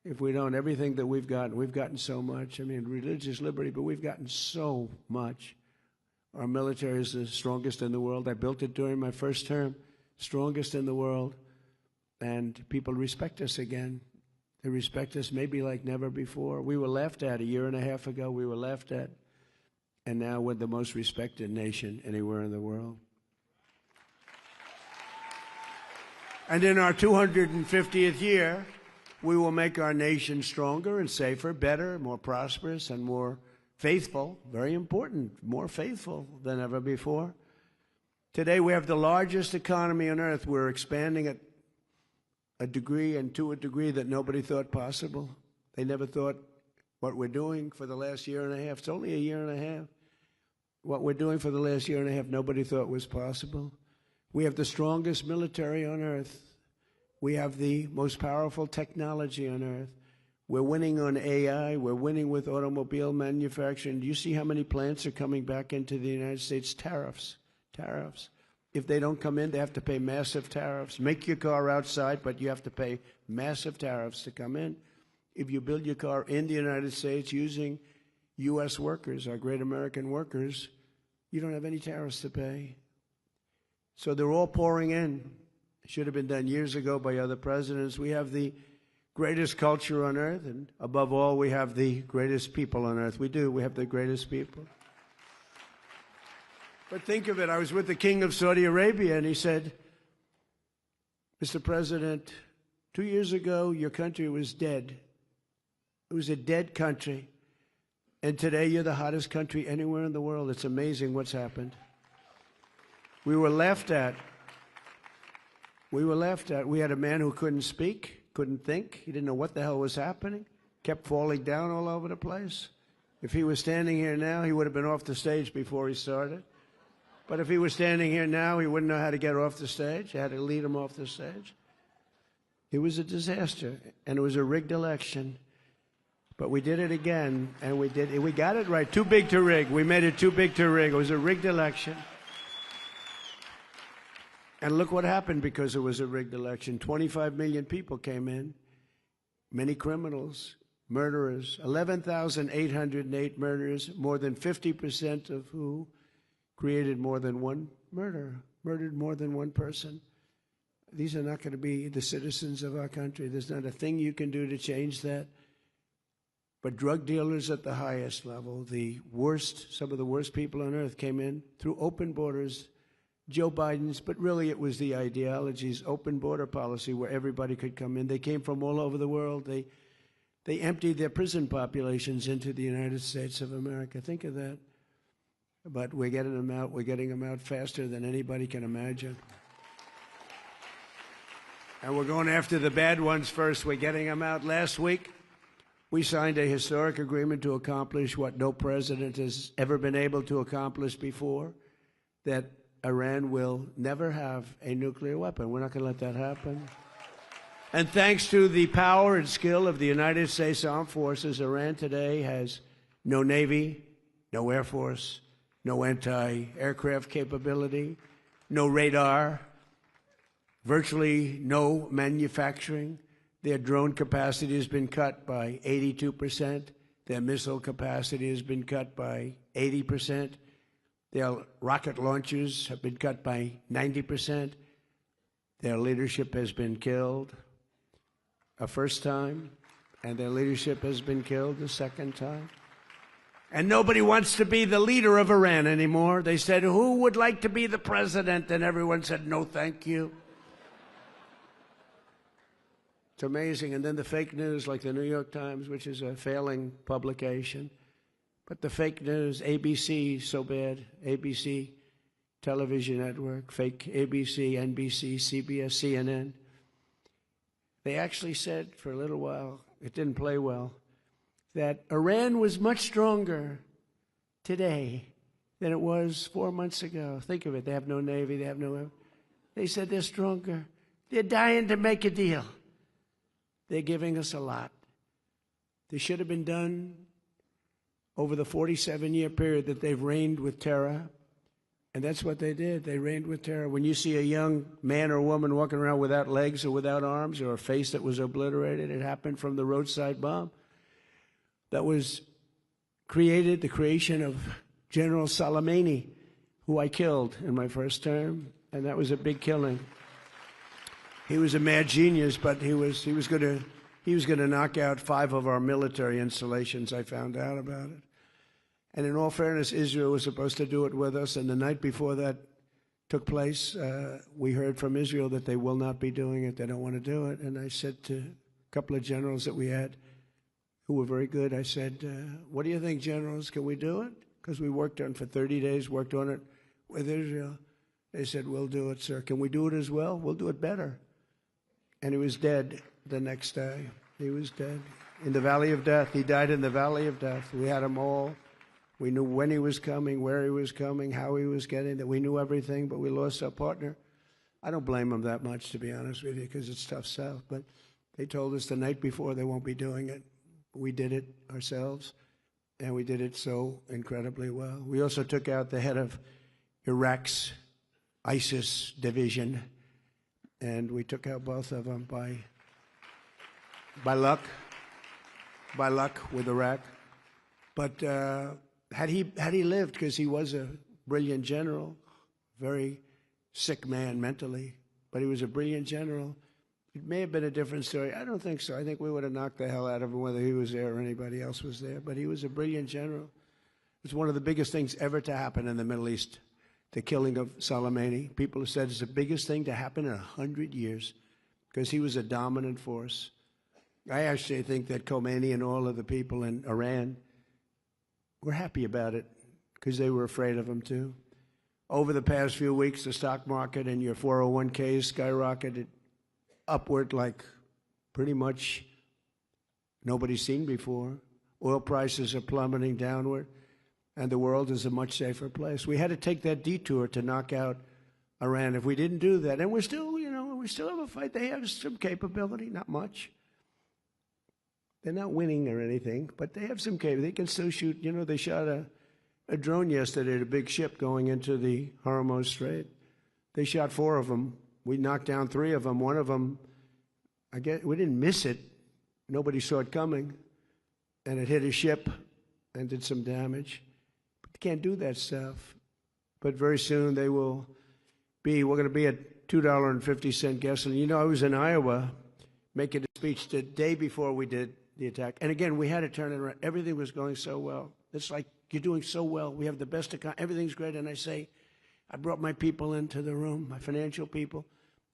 If we don't, everything that we've gotten so much. I mean, religious liberty, but we've gotten so much. Our military is the strongest in the world. I built it during my first term, strongest in the world. And people respect us again. They respect us maybe like never before. We were laughed at a year and a half ago. We were laughed at. And now we're the most respected nation anywhere in the world. And in our 250th year, we will make our nation stronger and safer, better, more prosperous, and more faithful. Very important, more faithful than ever before. Today, we have the largest economy on earth. We're expanding at a degree and to a degree that nobody thought possible. They never thought what we're doing for the last year and a half. It's only a year and a half. What we're doing for the last year and a half, nobody thought was possible. We have the strongest military on earth. We have the most powerful technology on earth. We're winning on AI. We're winning with automobile manufacturing. Do you see how many plants are coming back into the United States? Tariffs. Tariffs. If they don't come in, they have to pay massive tariffs. Make your car outside, but you have to pay massive tariffs to come in. If you build your car in the United States using U.S. workers, our great American workers, you don't have any tariffs to pay. So they're all pouring in. It should have been done years ago by other presidents. We have the greatest culture on earth, and above all, we have the greatest people on earth. We do. We have the greatest people. But think of it. I was with the King of Saudi Arabia, and he said, Mr. President, 2 years ago, your country was dead. It was a dead country. And today, you're the hottest country anywhere in the world. It's amazing what's happened. We were laughed at. We were laughed at. We had a man who couldn't speak, couldn't think. He didn't know what the hell was happening. Kept falling down all over the place. If he was standing here now, he would have been off the stage before he started. But if he was standing here now, he wouldn't know how to get off the stage. I had to lead him off the stage. It was a disaster, and it was a rigged election. But we did it again, and we got it right. Too big to rig. We made it too big to rig. It was a rigged election. And look what happened because it was a rigged election. 25 million people came in, many criminals, murderers, 11,808 murderers, more than 50% of who created more than one murder, murdered more than one person. These are not going to be the citizens of our country. There's not a thing you can do to change that. But drug dealers at the highest level, the worst, some of the worst people on earth came in through open borders, Joe Biden's, but really it was the ideologies, open border policy where everybody could come in. They came from all over the world. They emptied their prison populations into the United States of America. Think of that. But we're getting them out. We're getting them out faster than anybody can imagine. And we're going after the bad ones first. We're getting them out. Last week, we signed a historic agreement to accomplish what no president has ever been able to accomplish before, that Iran will never have a nuclear weapon. We're not going to let that happen. And thanks to the power and skill of the United States Armed Forces, Iran today has no Navy, no Air Force, no anti-aircraft capability, no radar, virtually no manufacturing. Their drone capacity has been cut by 82%. Their missile capacity has been cut by 80%. Their rocket launchers have been cut by 90%. Their leadership has been killed a first time, and their leadership has been killed a second time. And nobody wants to be the leader of Iran anymore. They said, who would like to be the president? And everyone said, no, thank you. It's amazing. And then the fake news, like the New York Times, which is a failing publication. But the fake news, ABC, so bad. ABC television network, fake ABC, NBC, CBS, CNN. They actually said for a little while, it didn't play well, that Iran was much stronger today than it was 4 months ago. Think of it. They have no Navy. They have no... They said they're stronger. They're dying to make a deal. They're giving us a lot. This should have been done over the 47-year period that they've reigned with terror. And that's what they did. They reigned with terror. When you see a young man or woman walking around without legs or without arms or a face that was obliterated, it happened from the roadside bomb. That was created, the creation of General Soleimani, who I killed in my first term, and that was a big killing. He was a mad genius, but he was going to knock out 5 of our military installations. I found out about it. And in all fairness, Israel was supposed to do it with us, and the night before that took place, we heard from Israel that they will not be doing it. They don't want to do it. And I said to a couple of generals that we had, who were very good, I said, what do you think, generals? Can we do it? Because we worked on it for 30 days, worked on it with Israel. They said, we'll do it, sir. Can we do it as well? We'll do it better. And he was dead the next day. He was dead in the valley of death. He died in the valley of death. We had him all. We knew when he was coming, where he was coming, how he was getting there. We knew everything, but we lost our partner. I don't blame him that much, to be honest with you, because it's tough stuff. But they told us the night before they won't be doing it. We did it ourselves, and we did it so incredibly well. We also took out the head of Iraq's ISIS division, and we took out both of them by luck with Iraq. But had he lived, because he was a brilliant general, very sick man mentally, but he was a brilliant general, it may have been a different story. I don't think so. I think we would have knocked the hell out of him whether he was there or anybody else was there. But he was a brilliant general. It was one of the biggest things ever to happen in the Middle East, the killing of Soleimani. People have said it's the biggest thing to happen in 100 years because he was a dominant force. I actually think that Khomeini and all of the people in Iran were happy about it because they were afraid of him too. Over the past few weeks, the stock market and your 401ks skyrocketed upward like pretty much nobody's seen before. Oil prices are plummeting downward, and the world is a much safer place. We had to take that detour to knock out Iran. If we didn't do that, and we still have a fight. They have some capability, not much. They're not winning or anything, but they have some capability. They can still shoot. You know, they shot a drone yesterday at a big ship going into the Hormuz Strait. They shot 4 of them. We knocked down 3 of them. One of them, I guess, we didn't miss it. Nobody saw it coming. And it hit a ship and did some damage. But they can't do that stuff. But very soon we're going to be at $2.50 gasoline. You know, I was in Iowa making a speech the day before we did the attack. And again, we had to turn it around. Everything was going so well. It's like, you're doing so well. We have the best economy. Everything's great. And I say, I brought my people into the room, my financial people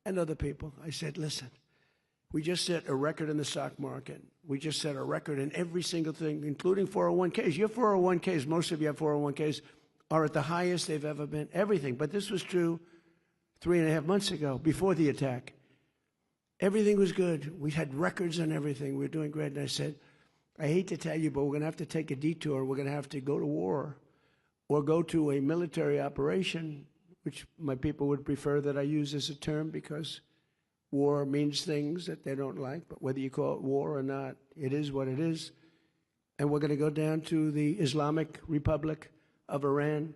and other people. I said, listen, we just set a record in the stock market. We just set a record in every single thing, including 401ks. Your 401ks, most of you have 401ks, are at the highest they've ever been, everything. But this was true 3.5 months ago, before the attack. Everything was good. We had records and everything. We were doing great. And I said, I hate to tell you, but we're going to have to take a detour. We're going to have to go to war or go to a military operation, which my people would prefer that I use as a term because war means things that they don't like. But whether you call it war or not, it is what it is. And we're going to go down to the Islamic Republic of Iran,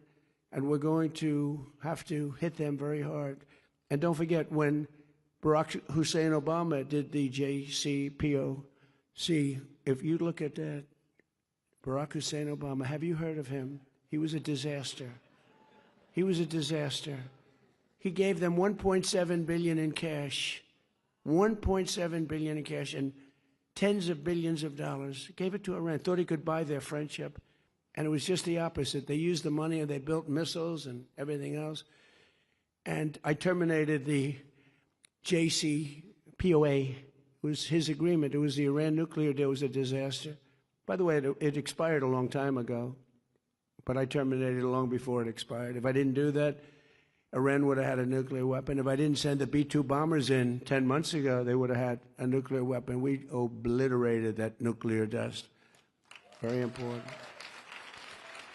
and we're going to have to hit them very hard. And don't forget, when Barack Hussein Obama did the JCPOC, if you look at that, Barack Hussein Obama, have you heard of him? He was a disaster. He was a disaster. He gave them $1.7 billion in cash, $1.7 billion in cash, and tens of billions of dollars. Gave it to Iran. Thought he could buy their friendship. And it was just the opposite. They used the money and they built missiles and everything else. And I terminated the JCPOA. It was his agreement. It was the Iran nuclear deal. It was a disaster. By the way, it expired a long time ago, but I terminated it long before it expired. If I didn't do that, Iran would have had a nuclear weapon. If I didn't send the B-2 bombers in 10 months ago, they would have had a nuclear weapon. We obliterated that nuclear dust. Very important.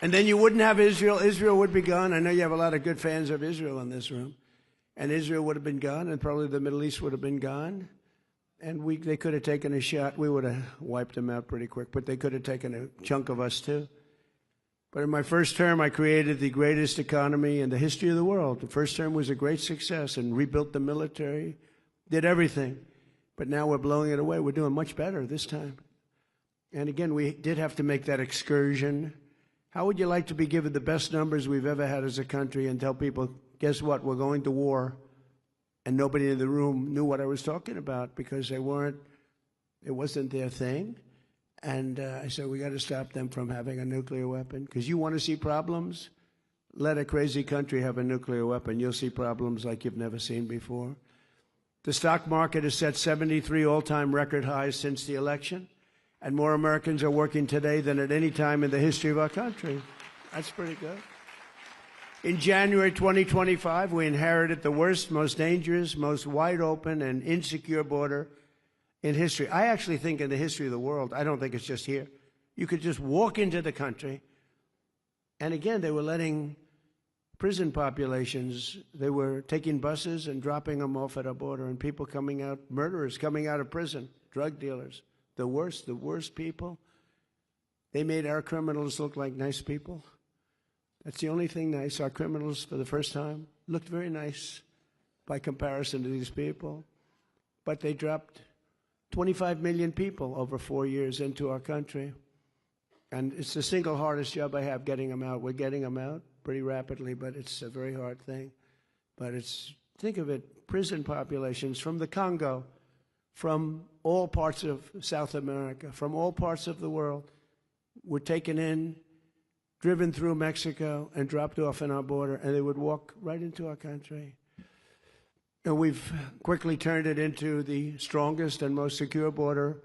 And then you wouldn't have Israel. Israel would be gone. I know you have a lot of good fans of Israel in this room. And Israel would have been gone, and probably the Middle East would have been gone. And they could have taken a shot. We would have wiped them out pretty quick, but they could have taken a chunk of us too. But in my first term, I created the greatest economy in the history of the world. The first term was a great success and rebuilt the military, did everything. But now we're blowing it away. We're doing much better this time. And again, we did have to make that excursion. How would you like to be given the best numbers we've ever had as a country and tell people, guess what, we're going to war? And nobody in the room knew what I was talking about because it wasn't their thing. And I said, we got to stop them from having a nuclear weapon. Because you want to see problems? Let a crazy country have a nuclear weapon. You'll see problems like you've never seen before. The stock market has set 73 all-time record highs since the election. And more Americans are working today than at any time in the history of our country. That's pretty good. In January 2025, we inherited the worst, most dangerous, most wide open and insecure border in history. I actually think in the history of the world, I don't think it's just here. You could just walk into the country, and again, they were letting prison populations, they were taking buses and dropping them off at our border, and people coming out, murderers coming out of prison, drug dealers, the worst people. They made our criminals look like nice people. That's the only thing nice. Our criminals, for the first time, looked very nice by comparison to these people. But they dropped 25 million people over 4 years into our country. And it's the single hardest job I have, getting them out. We're getting them out pretty rapidly, but it's a very hard thing. But think of it, prison populations from the Congo, from all parts of South America, from all parts of the world, were taken in, driven through Mexico, and dropped off in our border, and they would walk right into our country. And we've quickly turned it into the strongest and most secure border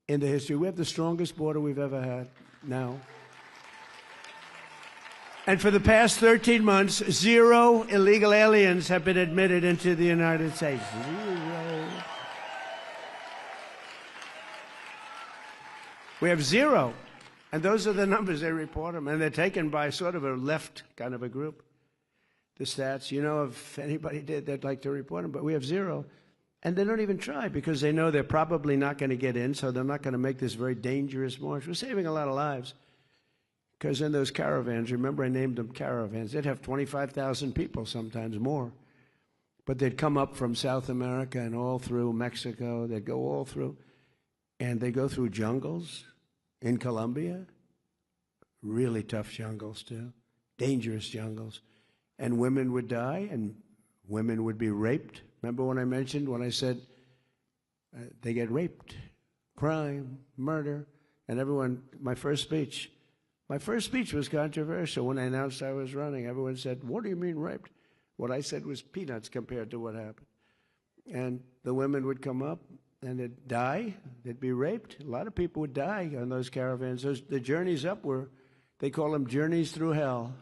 in the history. We have the strongest border we've ever had now. And for the past 13 months, 0 illegal aliens have been admitted into the United States. 0. We have 0. And those are the numbers, they report them. And they're taken by sort of a left kind of a group. The stats, if anybody did, they'd like to report them. But we have 0. And they don't even try because they know they're probably not going to get in, so they're not going to make this very dangerous march. We're saving a lot of lives. Because in those caravans, remember I named them caravans, they'd have 25,000 people, sometimes more. But they'd come up from South America and all through Mexico. They'd go all through. And they go through jungles. In Colombia, really tough jungles too, dangerous jungles. And women would die and women would be raped. Remember when I said they get raped, crime, murder, and everyone, my first speech, My first speech was controversial. When I announced I was running, everyone said, "What do you mean raped?" What I said was peanuts compared to what happened. And the women would come up and they'd die. They'd be raped. A lot of people would die on those caravans. The journeys up were, they call them journeys through hell,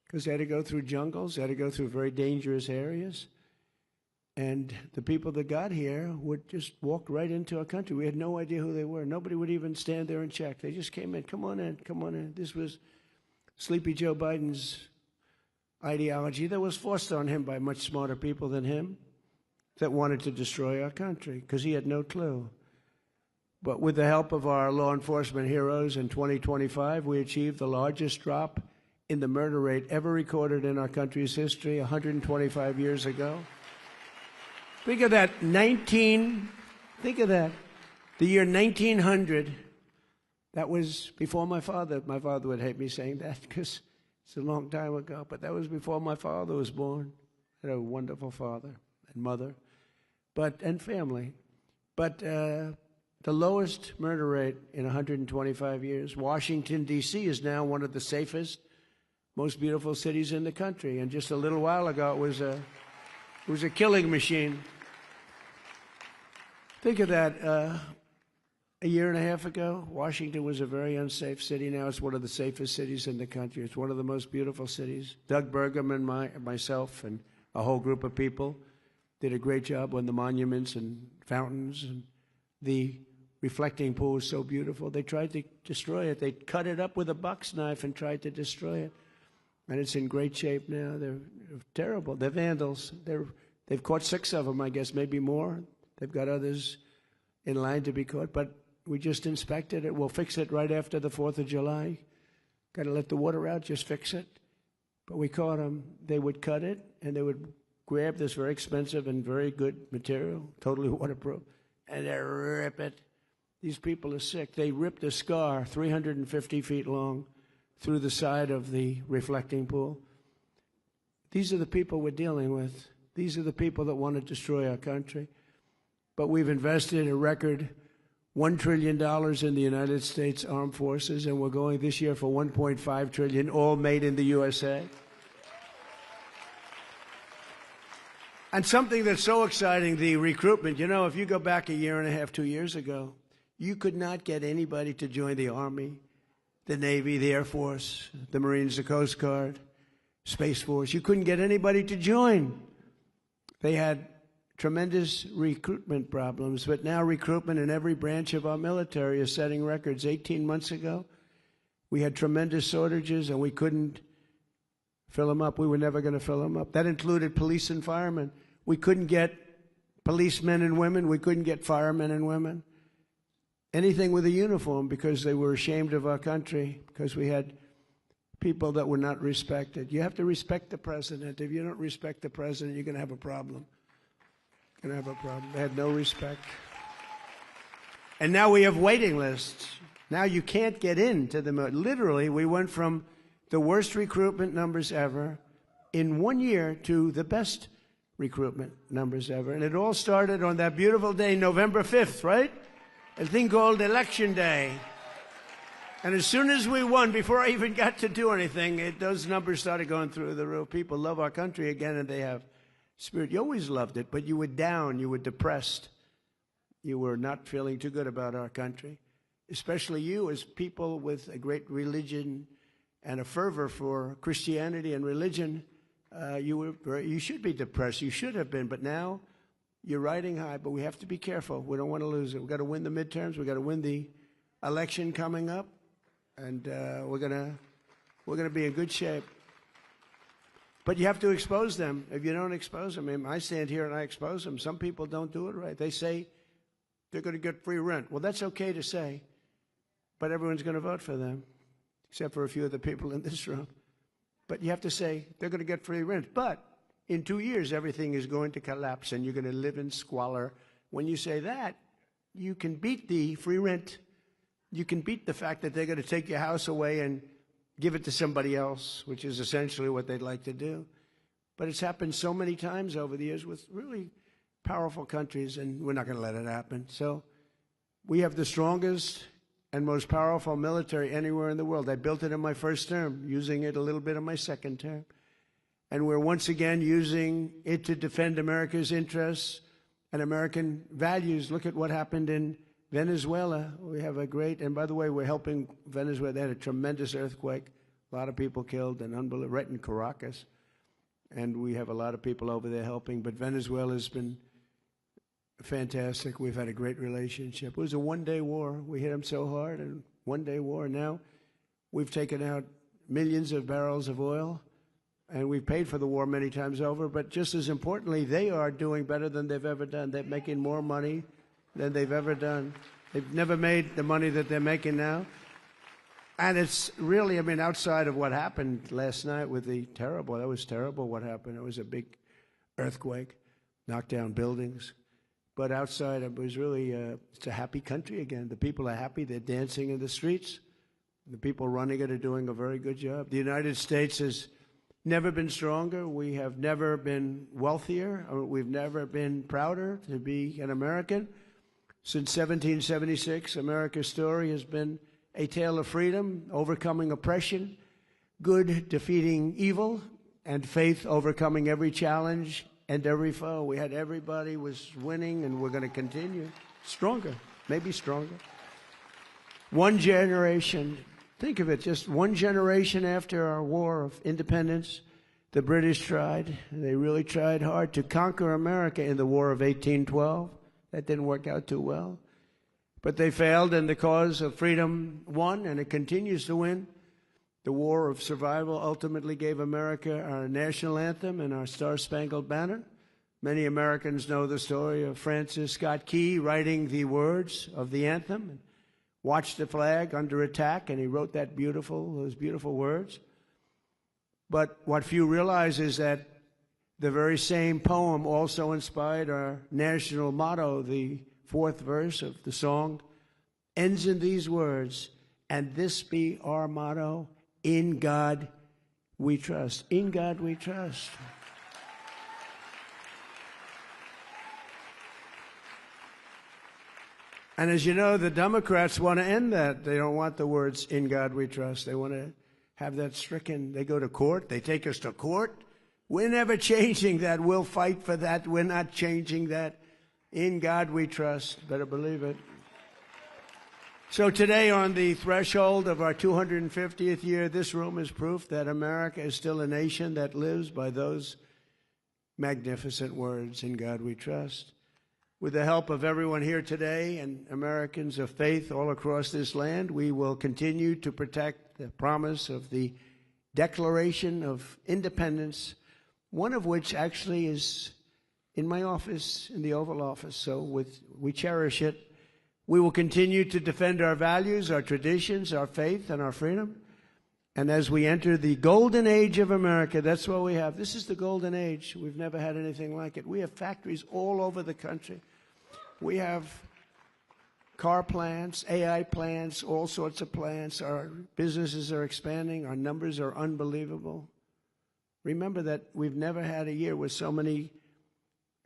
because they had to go through jungles. They had to go through very dangerous areas. And the people that got here would just walk right into our country. We had no idea who they were. Nobody would even stand there and check. They just came in. Come on in. Come on in. This was Sleepy Joe Biden's ideology that was forced on him by much smarter people than him that wanted to destroy our country because he had no clue. But with the help of our law enforcement heroes in 2025, we achieved the largest drop in the murder rate ever recorded in our country's history 125 years ago. Think of that, think of that. The year 1900, that was before my father. My father would hate me saying that because it's a long time ago, but that was before my father was born. I had a wonderful father and mother, and family. But the lowest murder rate in 125 years. Washington, D.C. is now one of the safest, most beautiful cities in the country. And just a little while ago, it was a killing machine. Think of that. A year and a half ago, Washington was a very unsafe city. Now it's one of the safest cities in the country. It's one of the most beautiful cities. Doug Burgum and myself and a whole group of people did a great job on the monuments and fountains. And the reflecting pool was so beautiful. They tried to destroy it. They cut it up with a box knife and tried to destroy it. And it's in great shape now. They're terrible. They're vandals. They've caught 6 of them, I guess, maybe more. They've got others in line to be caught. But we just inspected it. We'll fix it right after the 4th of July. Got to let the water out, just fix it. But we caught them. They would cut it, and they would grab this very expensive and very good material, totally waterproof, and they rip it. These people are sick. They ripped a scar 350 feet long through the side of the reflecting pool. These are the people we're dealing with. These are the people that want to destroy our country. But we've invested a record $1 trillion in the United States Armed Forces, and we're going this year for $1.5 trillion, all made in the USA. And something that's so exciting, the recruitment. You know, if you go back a year and a half, 2 years ago, you could not get anybody to join the Army, the Navy, the Air Force, the Marines, the Coast Guard, Space Force. You couldn't get anybody to join. They had tremendous recruitment problems, but now recruitment in every branch of our military is setting records. 18 months ago, we had tremendous shortages, and we couldn't fill them up. We were never going to fill them up. That included police and firemen. We couldn't get policemen and women. We couldn't get firemen and women. Anything with a uniform, because they were ashamed of our country, because we had people that were not respected. You have to respect the president. If you don't respect the president, you're going to have a problem. You're going to have a problem. They had no respect. And now we have waiting lists. Now you can't get into the military. Literally, we went from the worst recruitment numbers ever in 1 year to the best recruitment numbers ever. And it all started on that beautiful day, November 5th, right? A thing called Election Day. And as soon as we won, before I even got to do anything, those numbers started going through the roof. People love our country again, and they have spirit. You always loved it, but you were down, you were depressed. You were not feeling too good about our country, especially you as people with a great religion and a fervor for Christianity and religion. You should be depressed. You should have been, but now you're riding high. But we have to be careful. We don't want to lose it. We've got to win the midterms. We've got to win the election coming up, and we're gonna be in good shape. But you have to expose them. If you don't expose them, I mean, I stand here and I expose them. Some people don't do it right. They say they're going to get free rent. Well, that's okay to say, but everyone's going to vote for them, except for a few of the people in this room. But you have to say they're going to get free rent. But in 2 years, everything is going to collapse and you're going to live in squalor. When you say that, you can beat the free rent. You can beat the fact that they're going to take your house away and give it to somebody else, which is essentially what they'd like to do. But it's happened so many times over the years with really powerful countries, and we're not going to let it happen. So we have the strongest and most powerful military anywhere in the world. I built it in my first term, using it a little bit in my second term. And we're once again using it to defend America's interests and American values. Look at what happened in Venezuela. We have a great, and by the way, we're helping Venezuela. They had a tremendous earthquake, a lot of people killed, and unbelievable, right in Caracas. And we have a lot of people over there helping. But Venezuela's been fantastic. We've had a great relationship. It was a one-day war. We hit them so hard, and one-day war. Now we've taken out millions of barrels of oil, and we've paid for the war many times over. But just as importantly, they are doing better than they've ever done. They're making more money than they've ever done. They've never made the money that they're making now. And it's really, I mean, outside of what happened last night with the terrible, that was terrible what happened. It was a big earthquake, knocked down buildings. But outside, it was really, it's a happy country again. The people are happy. They're dancing in the streets. The people running it are doing a very good job. The United States has never been stronger. We have never been wealthier. We've never been prouder to be an American. Since 1776, America's story has been a tale of freedom, overcoming oppression, good defeating evil, and faith overcoming every challenge and every foe. We had everybody was winning, and we're going to continue stronger, maybe stronger. One generation, think of it, just one generation after our war of independence, the British tried, and they really tried hard to conquer America in the War of 1812. That didn't work out too well. But they failed, and the cause of freedom won, and it continues to win. The War of Survival ultimately gave America our national anthem and our Star-Spangled Banner. Many Americans know the story of Francis Scott Key writing the words of the anthem, and watched the flag under attack, and he wrote those beautiful words. But what few realize is that the very same poem also inspired our national motto. The fourth verse of the song ends in these words, and this be our motto, in God we trust. In God we trust. And as you know, the Democrats want to end that. They don't want the words, in God we trust. They want to have that stricken. They go to court. They take us to court. We're never changing that. We'll fight for that. We're not changing that. In God we trust. Better believe it. So today, on the threshold of our 250th year, this room is proof that America is still a nation that lives by those magnificent words, in God we trust. With the help of everyone here today and Americans of faith all across this land, we will continue to protect the promise of the Declaration of Independence, one of which actually is in my office, in the Oval Office. So we cherish it. We will continue to defend our values, our traditions, our faith, and our freedom. And as we enter the golden age of America, that's what we have. This is the golden age. We've never had anything like it. We have factories all over the country. We have car plants, AI plants, all sorts of plants. Our businesses are expanding. Our numbers are unbelievable. Remember that we've never had a year with so many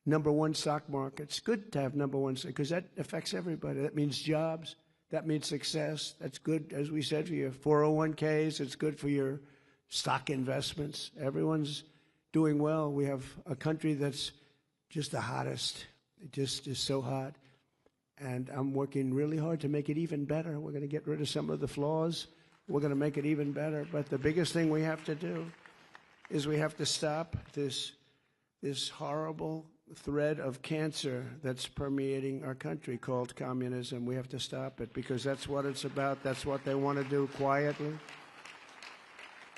number one stock markets. Good to have number one, because that affects everybody. That means jobs. That means success. That's good, as we said, for your 401ks. It's good for your stock investments. Everyone's doing well. We have a country that's just the hottest. It just is so hot. And I'm working really hard to make it even better. We're going to get rid of some of the flaws. We're going to make it even better. But the biggest thing we have to do is we have to stop this horrible thread of cancer that's permeating our country called communism. We have to stop it, because that's what it's about. That's what they want to do quietly.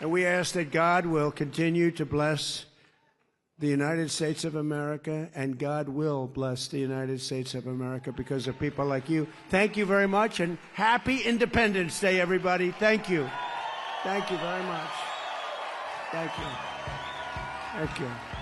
And we ask that God will continue to bless the United States of America, and God will bless the United States of America because of people like you. Thank you very much, and happy Independence Day, everybody. Thank you. Thank you very much. Thank you. Thank you.